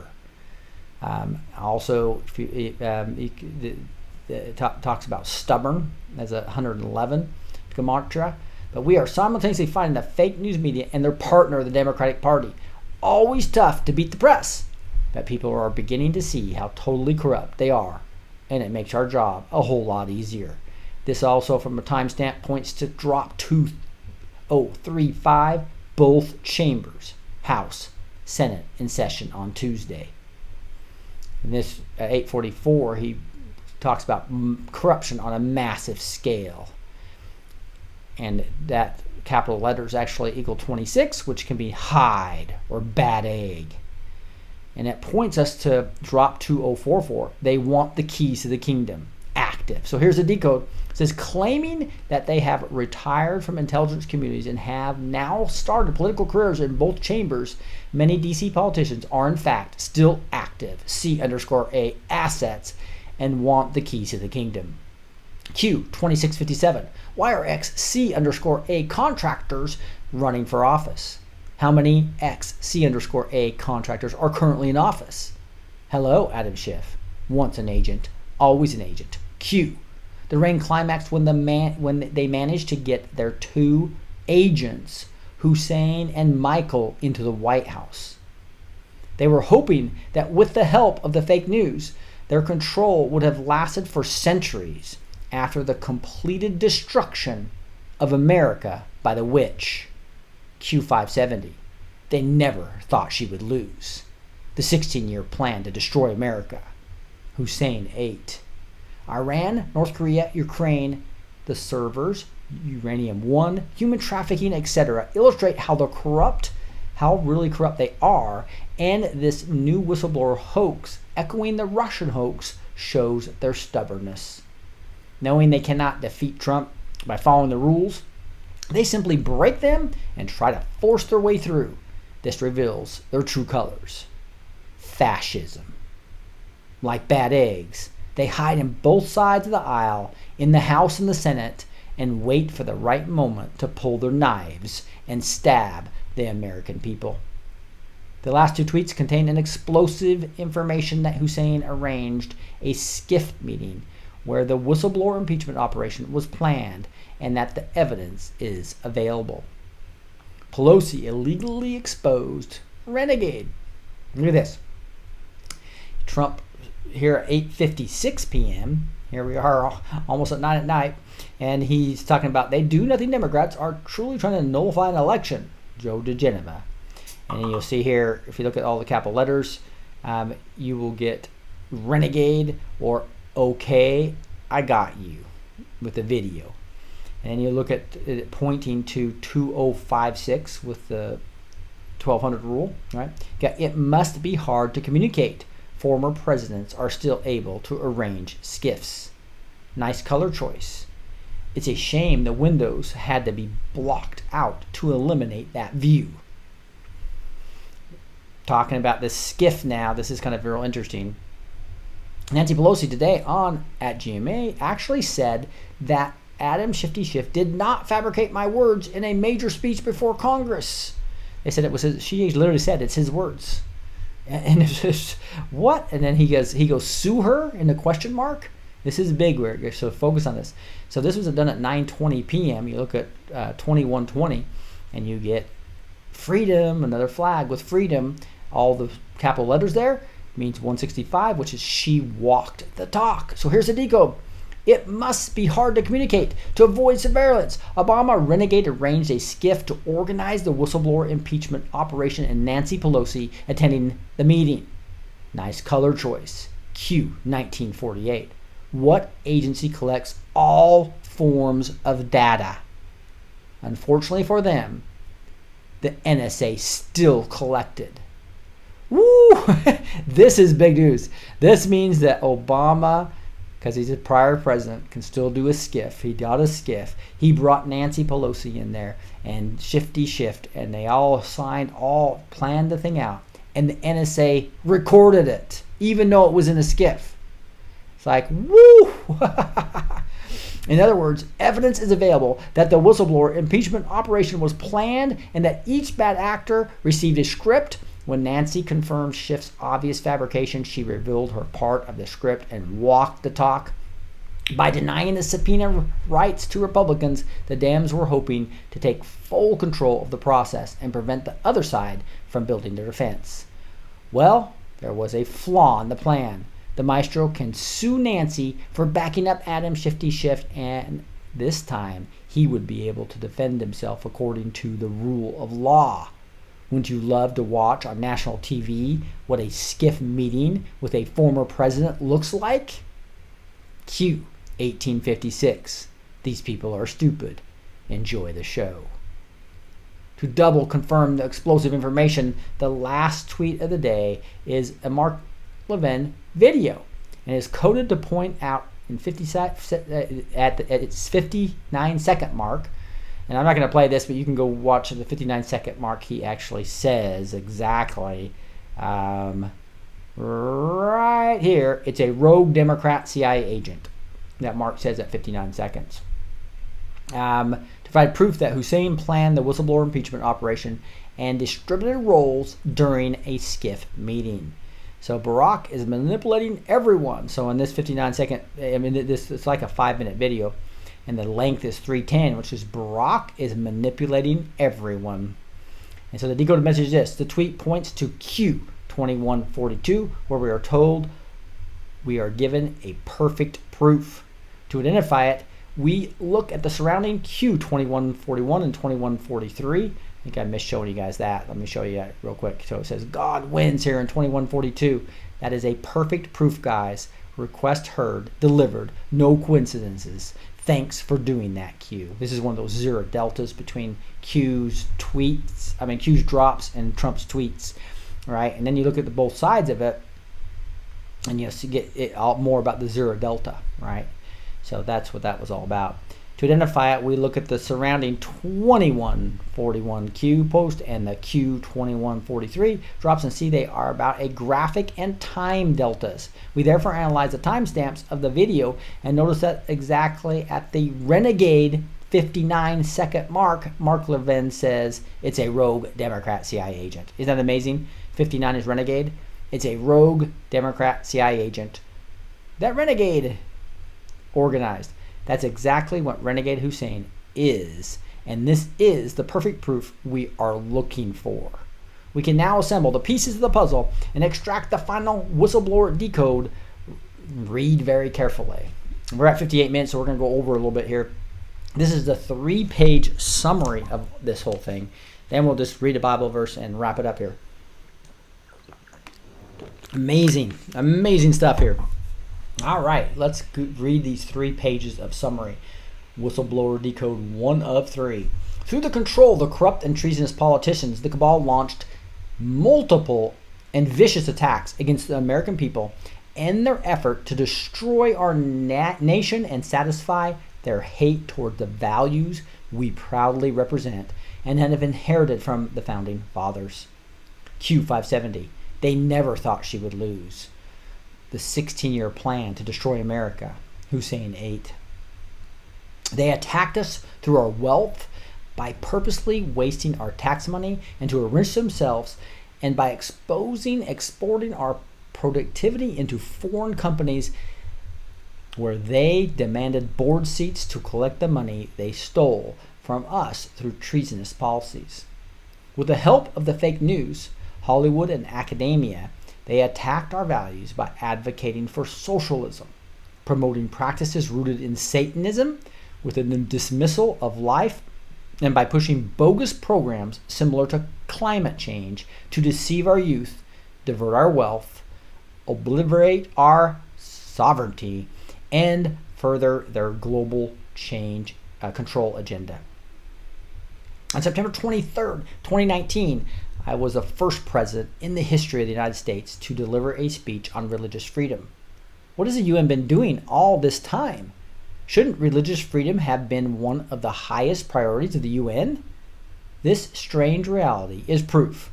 Also, talks about stubborn as a 111 gematria. But we are simultaneously fighting the fake news media and their partner, the Democratic Party. Always tough to beat the press. But people are beginning to see how totally corrupt they are. And it makes our job a whole lot easier. This also, from a timestamp, points to drop 2035, both chambers, House, Senate, in session on Tuesday. And this, at 8:44, he talks about corruption on a massive scale. And that capital letters actually equal 26, which can be hide or bad egg. And it points us to drop 2044. They want the keys to the kingdom active. So here's the decode. It says, claiming that they have retired from intelligence communities and have now started political careers in both chambers, many DC politicians are in fact still active C_A assets and want the keys to the kingdom. Q 2657. Why are ex-C_A contractors running for office? How many ex-C_A contractors are currently in office? Hello, Adam Schiff. Once an agent, always an agent. Q. The reign climaxed when they managed to get their two agents, Hussein and Michael, into the White House. They were hoping that with the help of the fake news, their control would have lasted for centuries after the completed destruction of America by the witch. Q570. They never thought she would lose. The 16-year plan to destroy America. Hussein 8. Iran, North Korea, Ukraine, the servers, uranium-1, human trafficking, etc. illustrate how really corrupt they are, and this new whistleblower hoax, echoing the Russian hoax, shows their stubbornness. Knowing they cannot defeat Trump by following the rules, they simply break them and try to force their way through. This reveals their true colors. Fascism. Like bad eggs, they hide in both sides of the aisle, in the House and the Senate, and wait for the right moment to pull their knives and stab the American people. The last two tweets contain an explosive information that Hussein arranged a SCIF meeting where the whistleblower impeachment operation was planned and that the evidence is available. Pelosi illegally exposed renegade. Look at this. Trump here at 8:56 p.m. Here we are almost at 9 at night. And he's talking about they do nothing Democrats are truly trying to nullify an election. Joe DeGeneva. And you'll see here, if you look at all the capital letters, you will get renegade or okay, I got you with the video. And you look at it pointing to 2056 with the 1200 rule, right? It must be hard to communicate. Former presidents are still able to arrange SCIFs. Nice color choice. It's a shame the windows had to be blocked out to eliminate that view. Talking about this SCIF now, this is kind of real interesting. Nancy Pelosi today at GMA actually said that Adam Shifty Schiff did not fabricate my words in a major speech before Congress. They said it was his, she literally said it's his words. And it's just, what? And then he goes, sue her in the question mark? This is big, so focus on this. So this was done at 9:20 p.m. You look at 2120, and you get freedom, another flag with freedom. All the capital letters there means 165, which is she walked the talk. So here's the decode. It must be hard to communicate to avoid surveillance. Obama renegade arranged a SCIF to organize the whistleblower impeachment operation and Nancy Pelosi attending the meeting. Nice color choice. Q 1948. What agency collects all forms of data? Unfortunately for them, the NSA still collected. Woo! This is big news. This means that Obama, because he's a prior president, can still do a SCIF. He got a SCIF. He brought Nancy Pelosi in there and Shifty Schiff, and they all signed, all planned the thing out. And the NSA recorded it, even though it was in a SCIF. It's like, woo! In other words, evidence is available that the whistleblower impeachment operation was planned and that each bad actor received a script. When Nancy confirmed Schiff's obvious fabrication, she revealed her part of the script and walked the talk. By denying the subpoena rights to Republicans, the Dems were hoping to take full control of the process and prevent the other side from building their defense. Well, there was a flaw in the plan. The maestro can sue Nancy for backing up Adam Shifty Schiff, and this time he would be able to defend himself according to the rule of law. Wouldn't you love to watch on national TV what a SCIF meeting with a former president looks like? Q 1856. These people are stupid. Enjoy the show. To double confirm the explosive information, the last tweet of the day is a Mark Levin video, and is coded to point out in at its 59-second mark. And I'm not going to play this, but you can go watch the 59-second mark. He actually says exactly right here, it's a rogue Democrat CIA agent. That Mark says at 59 seconds. To provide proof that Hussein planned the whistleblower impeachment operation and distributed roles during a SCIF meeting. So Barack is manipulating everyone. So in this 59-second, it's like a 5-minute video. And the length is 310, which is Barack is manipulating everyone. And so the decoded message is this. The tweet points to Q 2142, where we are told we are given a perfect proof. To identify it, we look at the surrounding Q 2141 and 2143. I think I missed showing you guys that. Let me show you that real quick. So it says God wins here in 2142. That is a perfect proof, guys. Request heard, delivered, no coincidences. Thanks for doing that, Q. This is one of those zero deltas between Q's drops and Trump's tweets, right? And then you look at both sides of it, and you get it all more about the zero delta, right? So that's what that was all about. To identify it, we look at the surrounding 2141 Q post and the Q 2143 drops and see they are about a graphic and time deltas. We therefore analyze the timestamps of the video and notice that exactly at the renegade 59-second mark, Mark Levin says it's a rogue Democrat CIA agent. Isn't that amazing? 59 is renegade. It's a rogue Democrat CIA agent. That renegade organized. That's exactly what Renegade Hussein is, and this is the perfect proof we are looking for. We can now assemble the pieces of the puzzle and extract the final whistleblower decode. Read very carefully. We're at 58 minutes, so we're going to go over a little bit here. This is the 3-page summary of this whole thing. Then we'll just read a Bible verse and wrap it up here. Amazing, amazing stuff here. All right, let's read these 3 pages of summary. Whistleblower decode 1 of 3. Through the control of the corrupt and treasonous politicians, the cabal launched multiple and vicious attacks against the American people end their effort to destroy our nation and satisfy their hate toward the values we proudly represent and have inherited from the founding fathers. Q570. They never thought she would lose. The 16-year plan to destroy America. Hussein 8. They attacked us through our wealth by purposely wasting our tax money and to enrich themselves, and by exporting our productivity into foreign companies where they demanded board seats to collect the money they stole from us through treasonous policies. With the help of the fake news, Hollywood, and academia, they attacked our values by advocating for socialism, promoting practices rooted in Satanism with a dismissal of life, and by pushing bogus programs similar to climate change to deceive our youth, divert our wealth, obliterate our sovereignty, and further their global change control agenda. On September 23rd, 2019, I was the first president in the history of the United States to deliver a speech on religious freedom. What has the UN been doing all this time? Shouldn't religious freedom have been one of the highest priorities of the UN? This strange reality is proof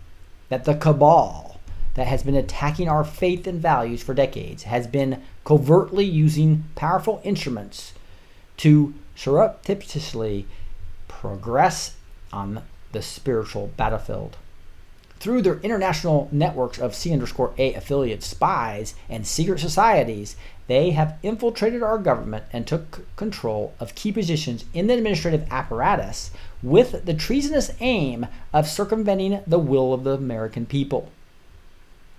that the cabal that has been attacking our faith and values for decades has been covertly using powerful instruments to surreptitiously progress on the spiritual battlefield. Through their international networks of C_A affiliate spies and secret societies, they have infiltrated our government and took control of key positions in the administrative apparatus with the treasonous aim of circumventing the will of the American people.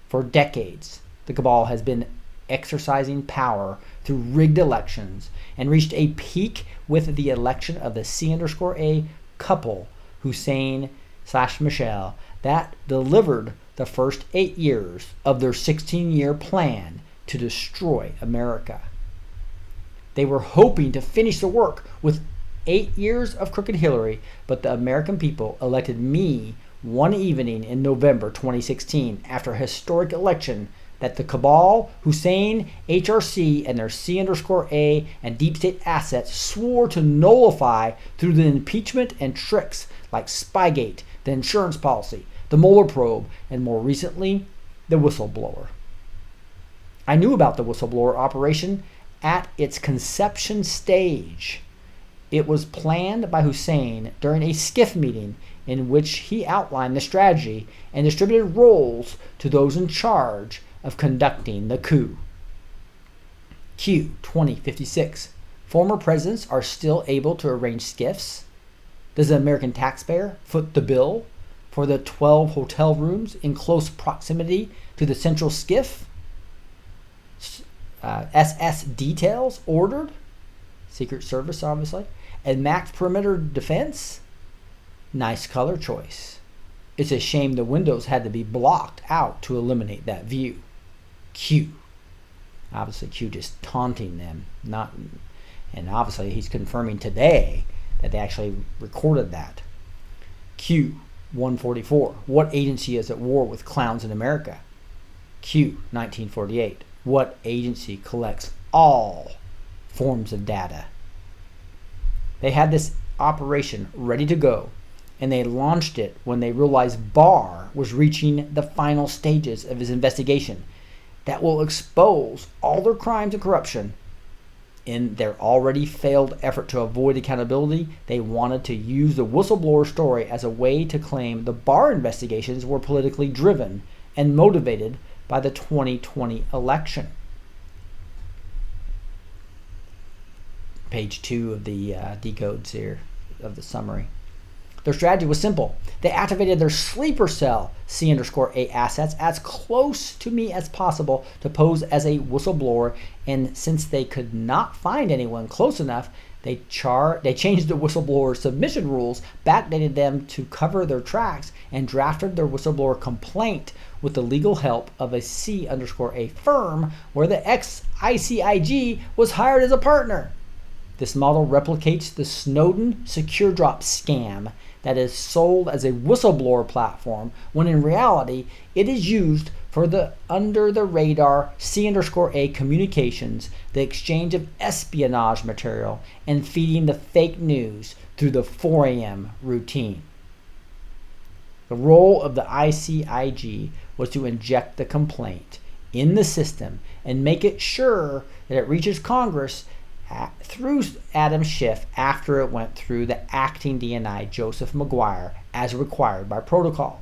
For decades, the cabal has been exercising power through rigged elections and reached a peak with the election of the C_A couple, Hussein/Michelle, that delivered the first 8 years of their 16-year plan to destroy America. They were hoping to finish the work with 8 years of crooked Hillary, but the American people elected me one evening in November 2016 after a historic election that the cabal, Hussein, HRC, and their C_A and deep state assets swore to nullify through the impeachment and tricks like Spygate, the insurance policy, the Mueller probe, and more recently, the Whistleblower. I knew about the Whistleblower operation at its conception stage. It was planned by Hussein during a SCIF meeting in which he outlined the strategy and distributed roles to those in charge of conducting the coup. Q 2056. Former presidents are still able to arrange SCIFs? Does the American taxpayer foot the bill for the 12 hotel rooms in close proximity to the central SCIF? SS details ordered? Secret Service, obviously. And max perimeter defense? Nice color choice. It's a shame the windows had to be blocked out to eliminate that view. Q. Obviously, Q just taunting them. And obviously, he's confirming today that they actually recorded that. Q 144. What agency is at war with clowns in America? Q 1948. What agency collects all forms of data? They had this operation ready to go, and they launched it when they realized Barr was reaching the final stages of his investigation that will expose all their crimes and corruption. In their already failed effort to avoid accountability, they wanted to use the whistleblower story as a way to claim the Barr investigations were politically driven and motivated by the 2020 election. Page 2 of the decodes here of the summary. Their strategy was simple. They activated their sleeper cell C_A assets as close to me as possible to pose as a whistleblower, and since they could not find anyone close enough, they changed the whistleblower submission rules, backdated them to cover their tracks, and drafted their whistleblower complaint with the legal help of a C_A firm where the ex-ICIG was hired as a partner. This model replicates the Snowden Secure Drop scam that is sold as a whistleblower platform, when in reality it is used for the under-the-radar C_A communications, the exchange of espionage material, and feeding the fake news through the 4 a.m. routine. The role of the ICIG was to inject the complaint in the system and make it sure that it reaches Congress through Adam Schiff after it went through the acting DNI Joseph McGuire as required by protocol.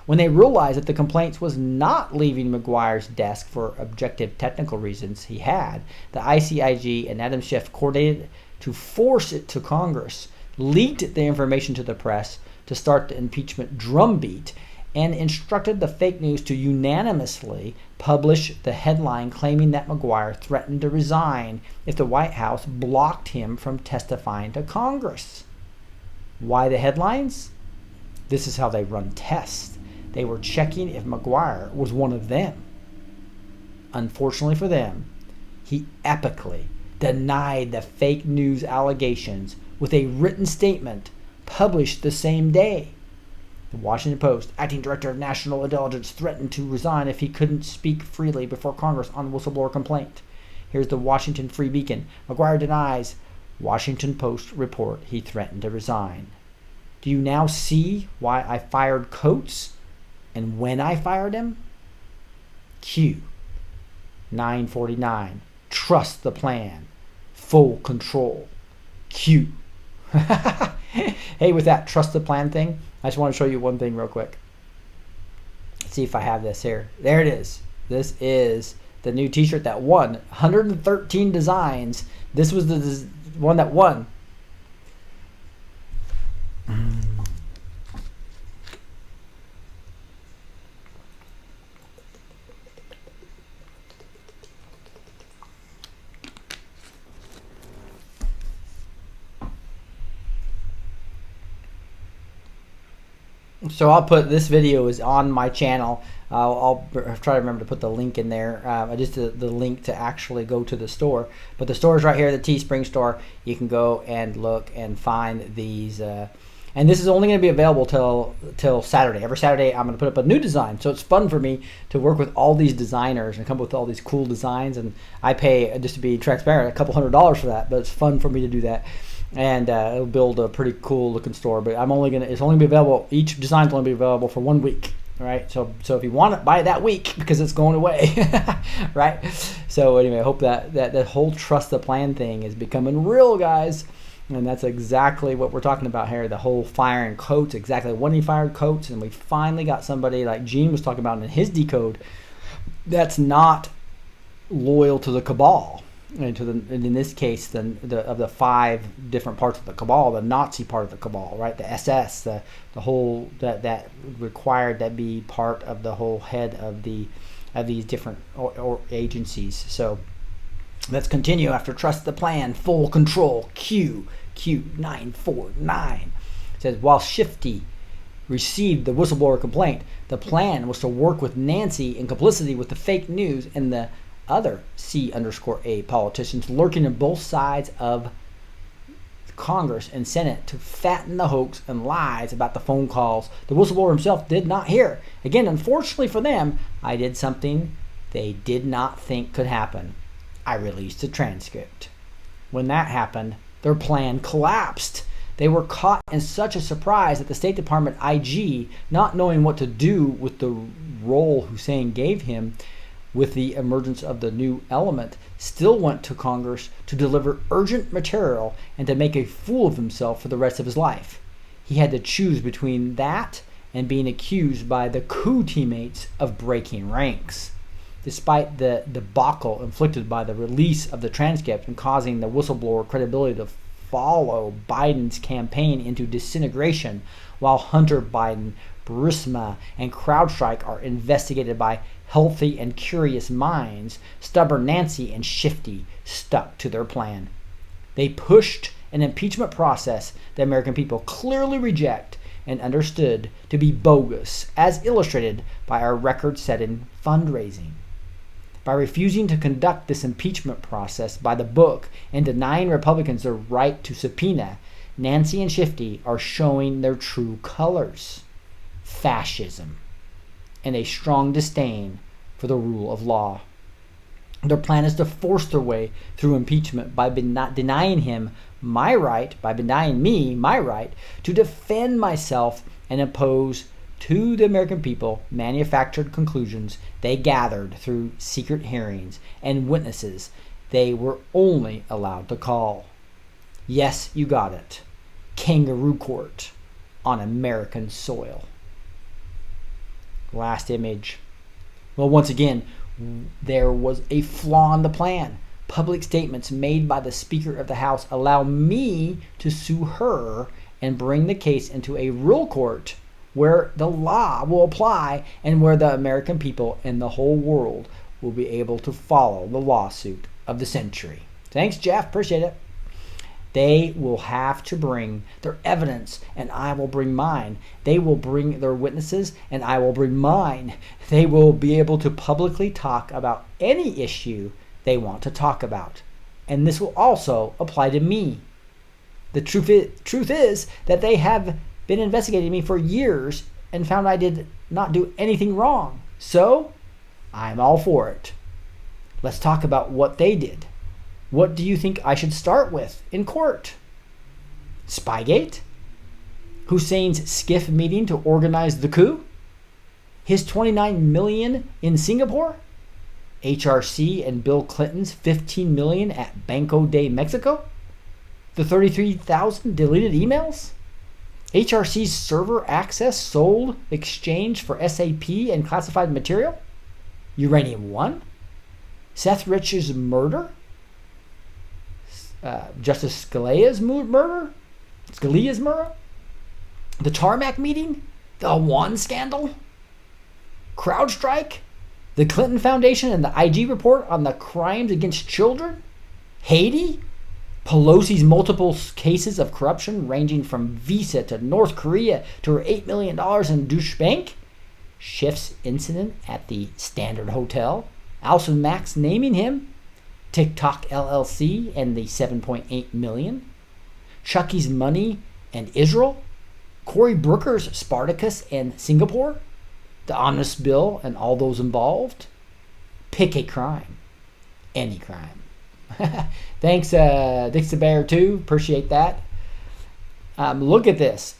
When they realized that the complaints was not leaving McGuire's desk for objective technical reasons he had, the ICIG and Adam Schiff coordinated to force it to Congress, leaked the information to the press to start the impeachment drumbeat, and instructed the fake news to unanimously publish the headline claiming that McGuire threatened to resign if the White House blocked him from testifying to Congress. Why the headlines? This is how they run tests. They were checking if McGuire was one of them. Unfortunately for them, he epically denied the fake news allegations with a written statement published the same day. The Washington Post, acting director of national intelligence, threatened to resign if he couldn't speak freely before Congress on the whistleblower complaint. Here's the Washington Free Beacon. McGuire denies Washington Post report he threatened to resign. Do you now see why I fired Coates and when I fired him? Q. 949. Trust the plan. Full control. Q. Hey, with that trust the plan thing, I just want to show you one thing real quick. Let's see if I have this here. There it is. This is the new t-shirt that won. 113 designs. This was the one that won. So I'll put this video is on my channel. I'll try to remember to put the link in there. Just the link to actually go to the store. But the store is right here, the Teespring store. You can go and look and find these. And this is only going to be available till Saturday. Every Saturday I'm going to put up a new design. So it's fun for me to work with all these designers and come up with all these cool designs. And I pay, just to be transparent, a couple $100 for that. But it's fun for me to do that. And it'll build a pretty cool looking store. But it's only going to be available, each design's only be available for 1 week. Right, so if you want it, buy it that week because it's going away, right? So anyway, I hope that whole trust the plan thing is becoming real, guys, and that's exactly what we're talking about here. The whole firing Coates, exactly when he fired Coates, and we finally got somebody like Gene was talking about in his Decode that's not loyal to the cabal. And in this case, of the 5 different parts of the cabal, the Nazi part of the cabal, right? The SS, the whole that required that be part of the whole head of these different or agencies. So let's continue after trust the plan, full control. Q 949 says while Shifty received the whistleblower complaint, the plan was to work with Nancy in complicity with the fake news and the other C_A politicians lurking on both sides of Congress and Senate to fatten the hoax and lies about the phone calls the whistleblower himself did not hear. Again, unfortunately for them, I did something they did not think could happen. I released a transcript. When that happened, their plan collapsed. They were caught in such a surprise that the State Department IG, not knowing what to do with the role Hussein gave him, with the emergence of the new element, still went to Congress to deliver urgent material and to make a fool of himself for the rest of his life. He had to choose between that and being accused by the coup teammates of breaking ranks. Despite the debacle inflicted by the release of the transcript and causing the whistleblower credibility to follow Biden's campaign into disintegration, while Hunter Biden, Burisma, and CrowdStrike are investigated by healthy and curious minds, stubborn Nancy and Shifty stuck to their plan. They pushed an impeachment process the American people clearly reject and understood to be bogus, as illustrated by our record-setting fundraising. By refusing to conduct this impeachment process by the book and denying Republicans their right to subpoena, Nancy and Shifty are showing their true colors: fascism and a strong disdain for the rule of law. Their plan is to force their way through impeachment by denying him my right, by denying me my right to defend myself and oppose to the American people manufactured conclusions they gathered through secret hearings and witnesses they were only allowed to call. Yes, you got it. Kangaroo court on American soil. Last image. Well, once again, there was a flaw in the plan. Public statements made by the Speaker of the House allow me to sue her and bring the case into a real court where the law will apply and where the American people and the whole world will be able to follow the lawsuit of the century. Thanks, Jeff. Appreciate it. They will have to bring their evidence, and I will bring mine. They will bring their witnesses, and I will bring mine. They will be able to publicly talk about any issue they want to talk about. And this will also apply to me. The truth is that they have been investigating me for years and found I did not do anything wrong. So, I'm all for it. Let's talk about what they did. What do you think I should start with in court? Spygate? Hussein's SCIF meeting to organize the coup? His $29 million in Singapore? HRC and Bill Clinton's $15 million at Banco de Mexico? The 33,000 deleted emails? HRC's server access sold, exchanged for SAP and classified material? Uranium One? Seth Rich's murder? Justice Scalia's murder? The Tarmac meeting? The One scandal? CrowdStrike? The Clinton Foundation and the IG report on the crimes against children? Haiti? Pelosi's multiple cases of corruption ranging from Visa to North Korea to her $8 million in Deutsche Bank? Schiff's incident at the Standard Hotel? Alison Max naming him? TikTok LLC and the $7.8 million? Chucky's money and Israel? Cory Booker's Spartacus and Singapore? The Omnibus Bill and all those involved? Pick a crime. Any crime. Thanks, Dixie Bear, too. Appreciate that. Look at this.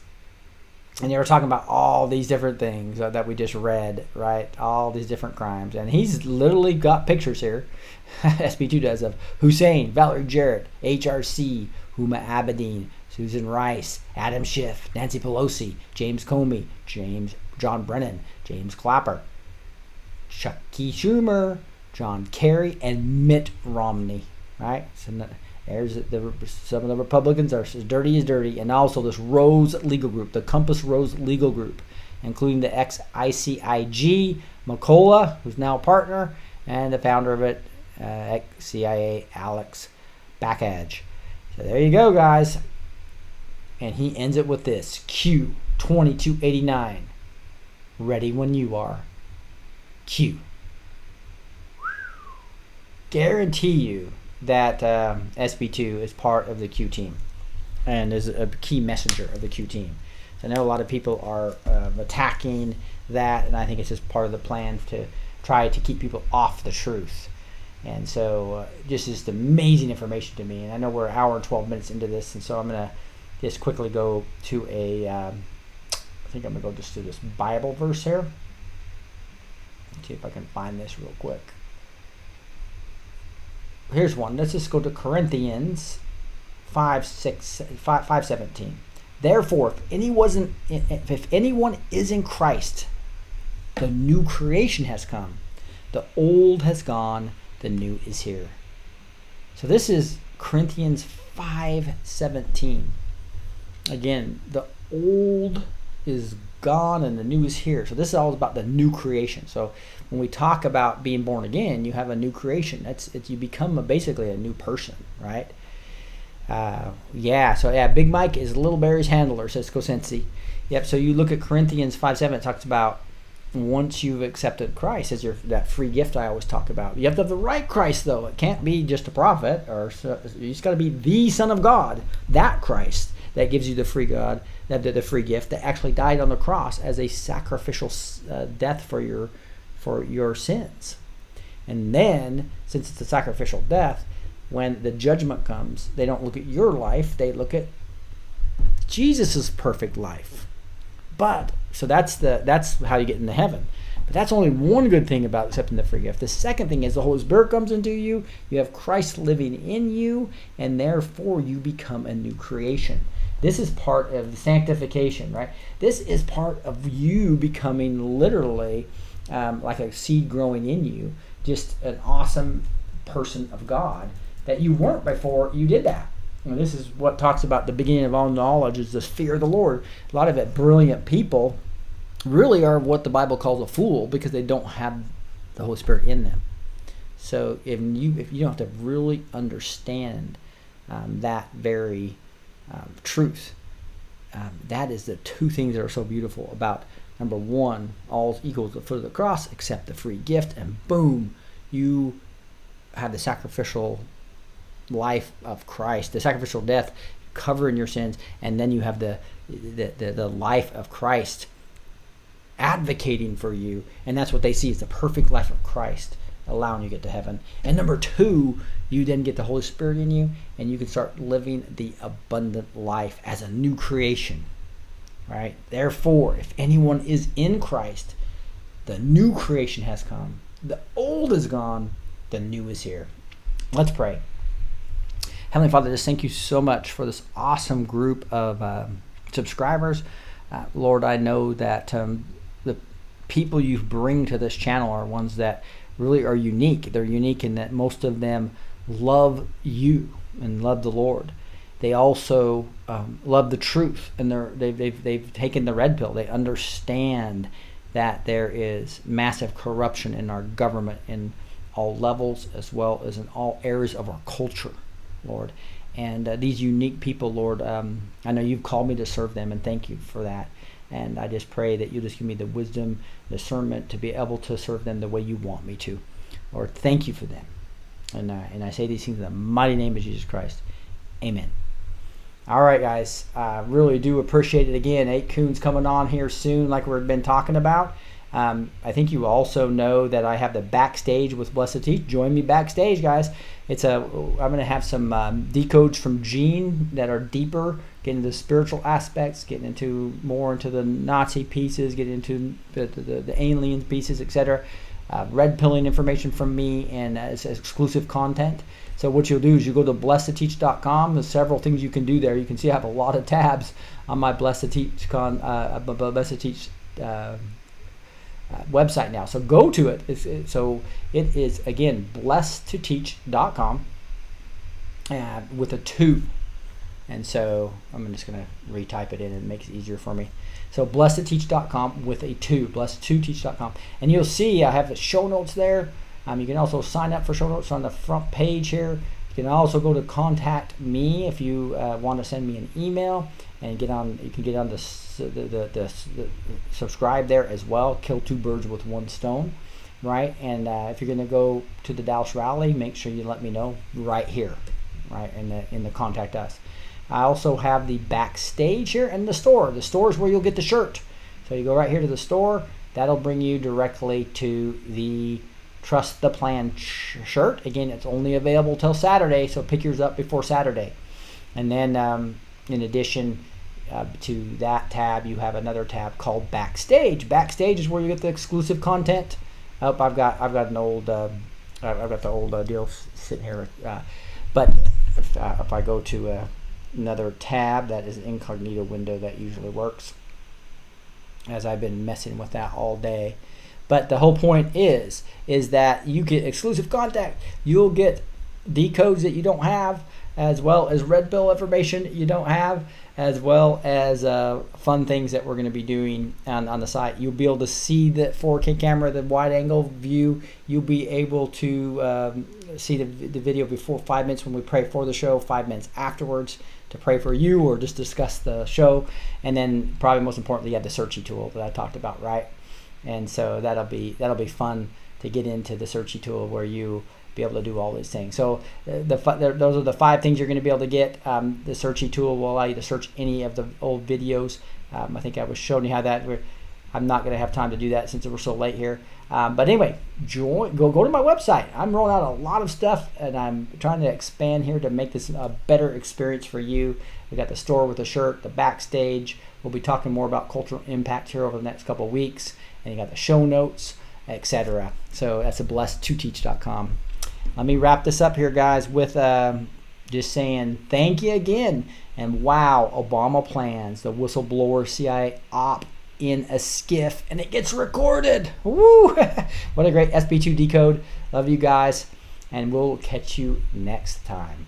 And they were talking about all these different things that we just read, right? All these different crimes. And he's literally got pictures here, SB2 does, of Hussein, Valerie Jarrett, HRC, Huma Abedin, Susan Rice, Adam Schiff, Nancy Pelosi, James Comey, John Brennan, James Clapper, Chucky Schumer, John Kerry, and Mitt Romney, right? So there's some of the Republicans are as dirty, and also this Rose Legal Group, the Compass Rose Legal Group, including the ex-ICIG, McCullough, who's now a partner, and the founder of it, ex-CIA, Alex Backadge. So there you go, guys. And he ends it with this, Q2289. Ready when you are. Q. Guarantee you that SB2 is part of the Q team and is a key messenger of the Q team. So I know a lot of people are attacking that, and I think it's just part of the plan to try to keep people off the truth. And so just amazing information to me. And I know we're an hour and 12 minutes into this, and so I'm going to just quickly go to I think I'm going to go just to this Bible verse here. Let's see if I can find this real quick. Here's one. Let's just go to Corinthians 5:17. Therefore, if anyone is in Christ, the new creation has come. The old has gone, the new is here. So this is Corinthians 5:17. Again, the old is gone and the new is here. So this is all about the new creation. So when we talk about being born again, you have a new creation. You become basically a new person, right? Big Mike is Little Barry's handler, says Cosensi. Yep, so you look at Corinthians 5:7, it talks about once you've accepted Christ as that free gift I always talk about. You have to have the right Christ, though. It can't be just a prophet, you just got to be the Son of God, that Christ that gives you the free God, the free gift that actually died on the cross as a sacrificial death for your sins. And then, since it's a sacrificial death, when the judgment comes, they don't look at your life; they look at Jesus's perfect life. So that's how you get into heaven. But that's only one good thing about accepting the free gift. The second thing is the Holy Spirit comes into you. You have Christ living in you, and therefore you become a new creation. This is part of the sanctification, right? This is part of you becoming literally like a seed growing in you, just an awesome person of God that you weren't before you did that. And this is what talks about the beginning of all knowledge is the fear of the Lord. A lot of it, brilliant people really are what the Bible calls a fool because they don't have the Holy Spirit in them. So if you don't have to really understand that very truth, that is the two things that are so beautiful about, number one, all equals the foot of the cross, accept the free gift, and boom, you have the sacrificial life of Christ, the sacrificial death covering your sins, and then you have the life of Christ advocating for you, and that's what they see is the perfect life of Christ allowing you to get to heaven. And number two, you then get the Holy Spirit in you, and you can start living the abundant life as a new creation, right? Therefore, if anyone is in Christ, the new creation has come. The old is gone, the new is here. Let's pray. Heavenly Father, just thank you so much for this awesome group of subscribers. Lord, I know that the people you bring to this channel are ones that really are unique. They're unique in that most of them love you and love the Lord. They also love the truth, and they've taken the red pill. They understand that there is massive corruption in our government in all levels as well as in all areas of our culture, Lord. And these unique people, Lord, I know you've called me to serve them, and thank you for that. And I just pray that you just give me the wisdom, discernment to be able to serve them the way you want me to. Lord, thank you for them. And I say these things in the mighty name of Jesus Christ. Amen. All right, guys. Really do appreciate it. Again, 8 Coons coming on here soon like we've been talking about. I think you also know that I have the backstage with Blessed Teach. Join me backstage, guys. I'm going to have some decodes from Gene that are deeper, getting into the spiritual aspects, getting more into the Nazi pieces, getting into the alien pieces, etc. Red pilling information from me, and it's exclusive content. So what you'll do is you go to blessedteach.com. There's several things you can do there. You can see I have a lot of tabs on my Blessed Teach website now. So go to it. So it is, again, blessedtoteach.com with a 2. And so I'm just going to retype it in and it makes it easier for me. So blessedteach.com with a 2, blessedtoteach.com. And you'll see I have the show notes there. You can also sign up for show notes on the front page here. You can also go to contact me if you want to send me an email, and you can get on the subscribe there as well. Kill 2 birds with 1 stone, right? And if you're going to go to the Dallas rally, make sure you let me know right here, right in the contact us. I also have the backstage here and the store. The store is where you'll get the shirt. So you go right here to the store. That'll bring you directly to the Trust the Plan shirt. Again, it's only available till Saturday, so pick yours up before Saturday. And then in addition to that tab, you have another tab called Backstage. Backstage is where you get the exclusive content. Oh, I've got the old deal sitting here. But if I go to another tab, that is an incognito window that usually works, as I've been messing with that all day. But the whole point is that you get exclusive content. You'll get decodes that you don't have, as well as red pill information you don't have, as well as fun things that we're going to be doing on the site. You'll be able to see the 4K camera, the wide angle view. You'll be able to see the video before 5 minutes when we pray for the show, 5 minutes afterwards to pray for you or just discuss the show. And then probably most importantly, you have the searchy tool that I talked about, right? And so that'll be fun to get into the searchy tool where you be able to do all these things. So those are the 5 things you're going to be able to get. The searchy tool will allow you to search any of the old videos. I think I was showing you how that. I'm not going to have time to do that since we're so late here. But anyway, go to my website. I'm rolling out a lot of stuff, and I'm trying to expand here to make this a better experience for you. We got the store with the shirt, the backstage. We'll be talking more about cultural impact here over the next couple of weeks. And you got the show notes, etc. So that's at blessed2teach.com. Let me wrap this up here, guys, with just saying thank you again. And wow, Obama plans the whistleblower CIA op in a SCIF, and it gets recorded. Woo! What a great SB2 decode. Love you guys, and we'll catch you next time.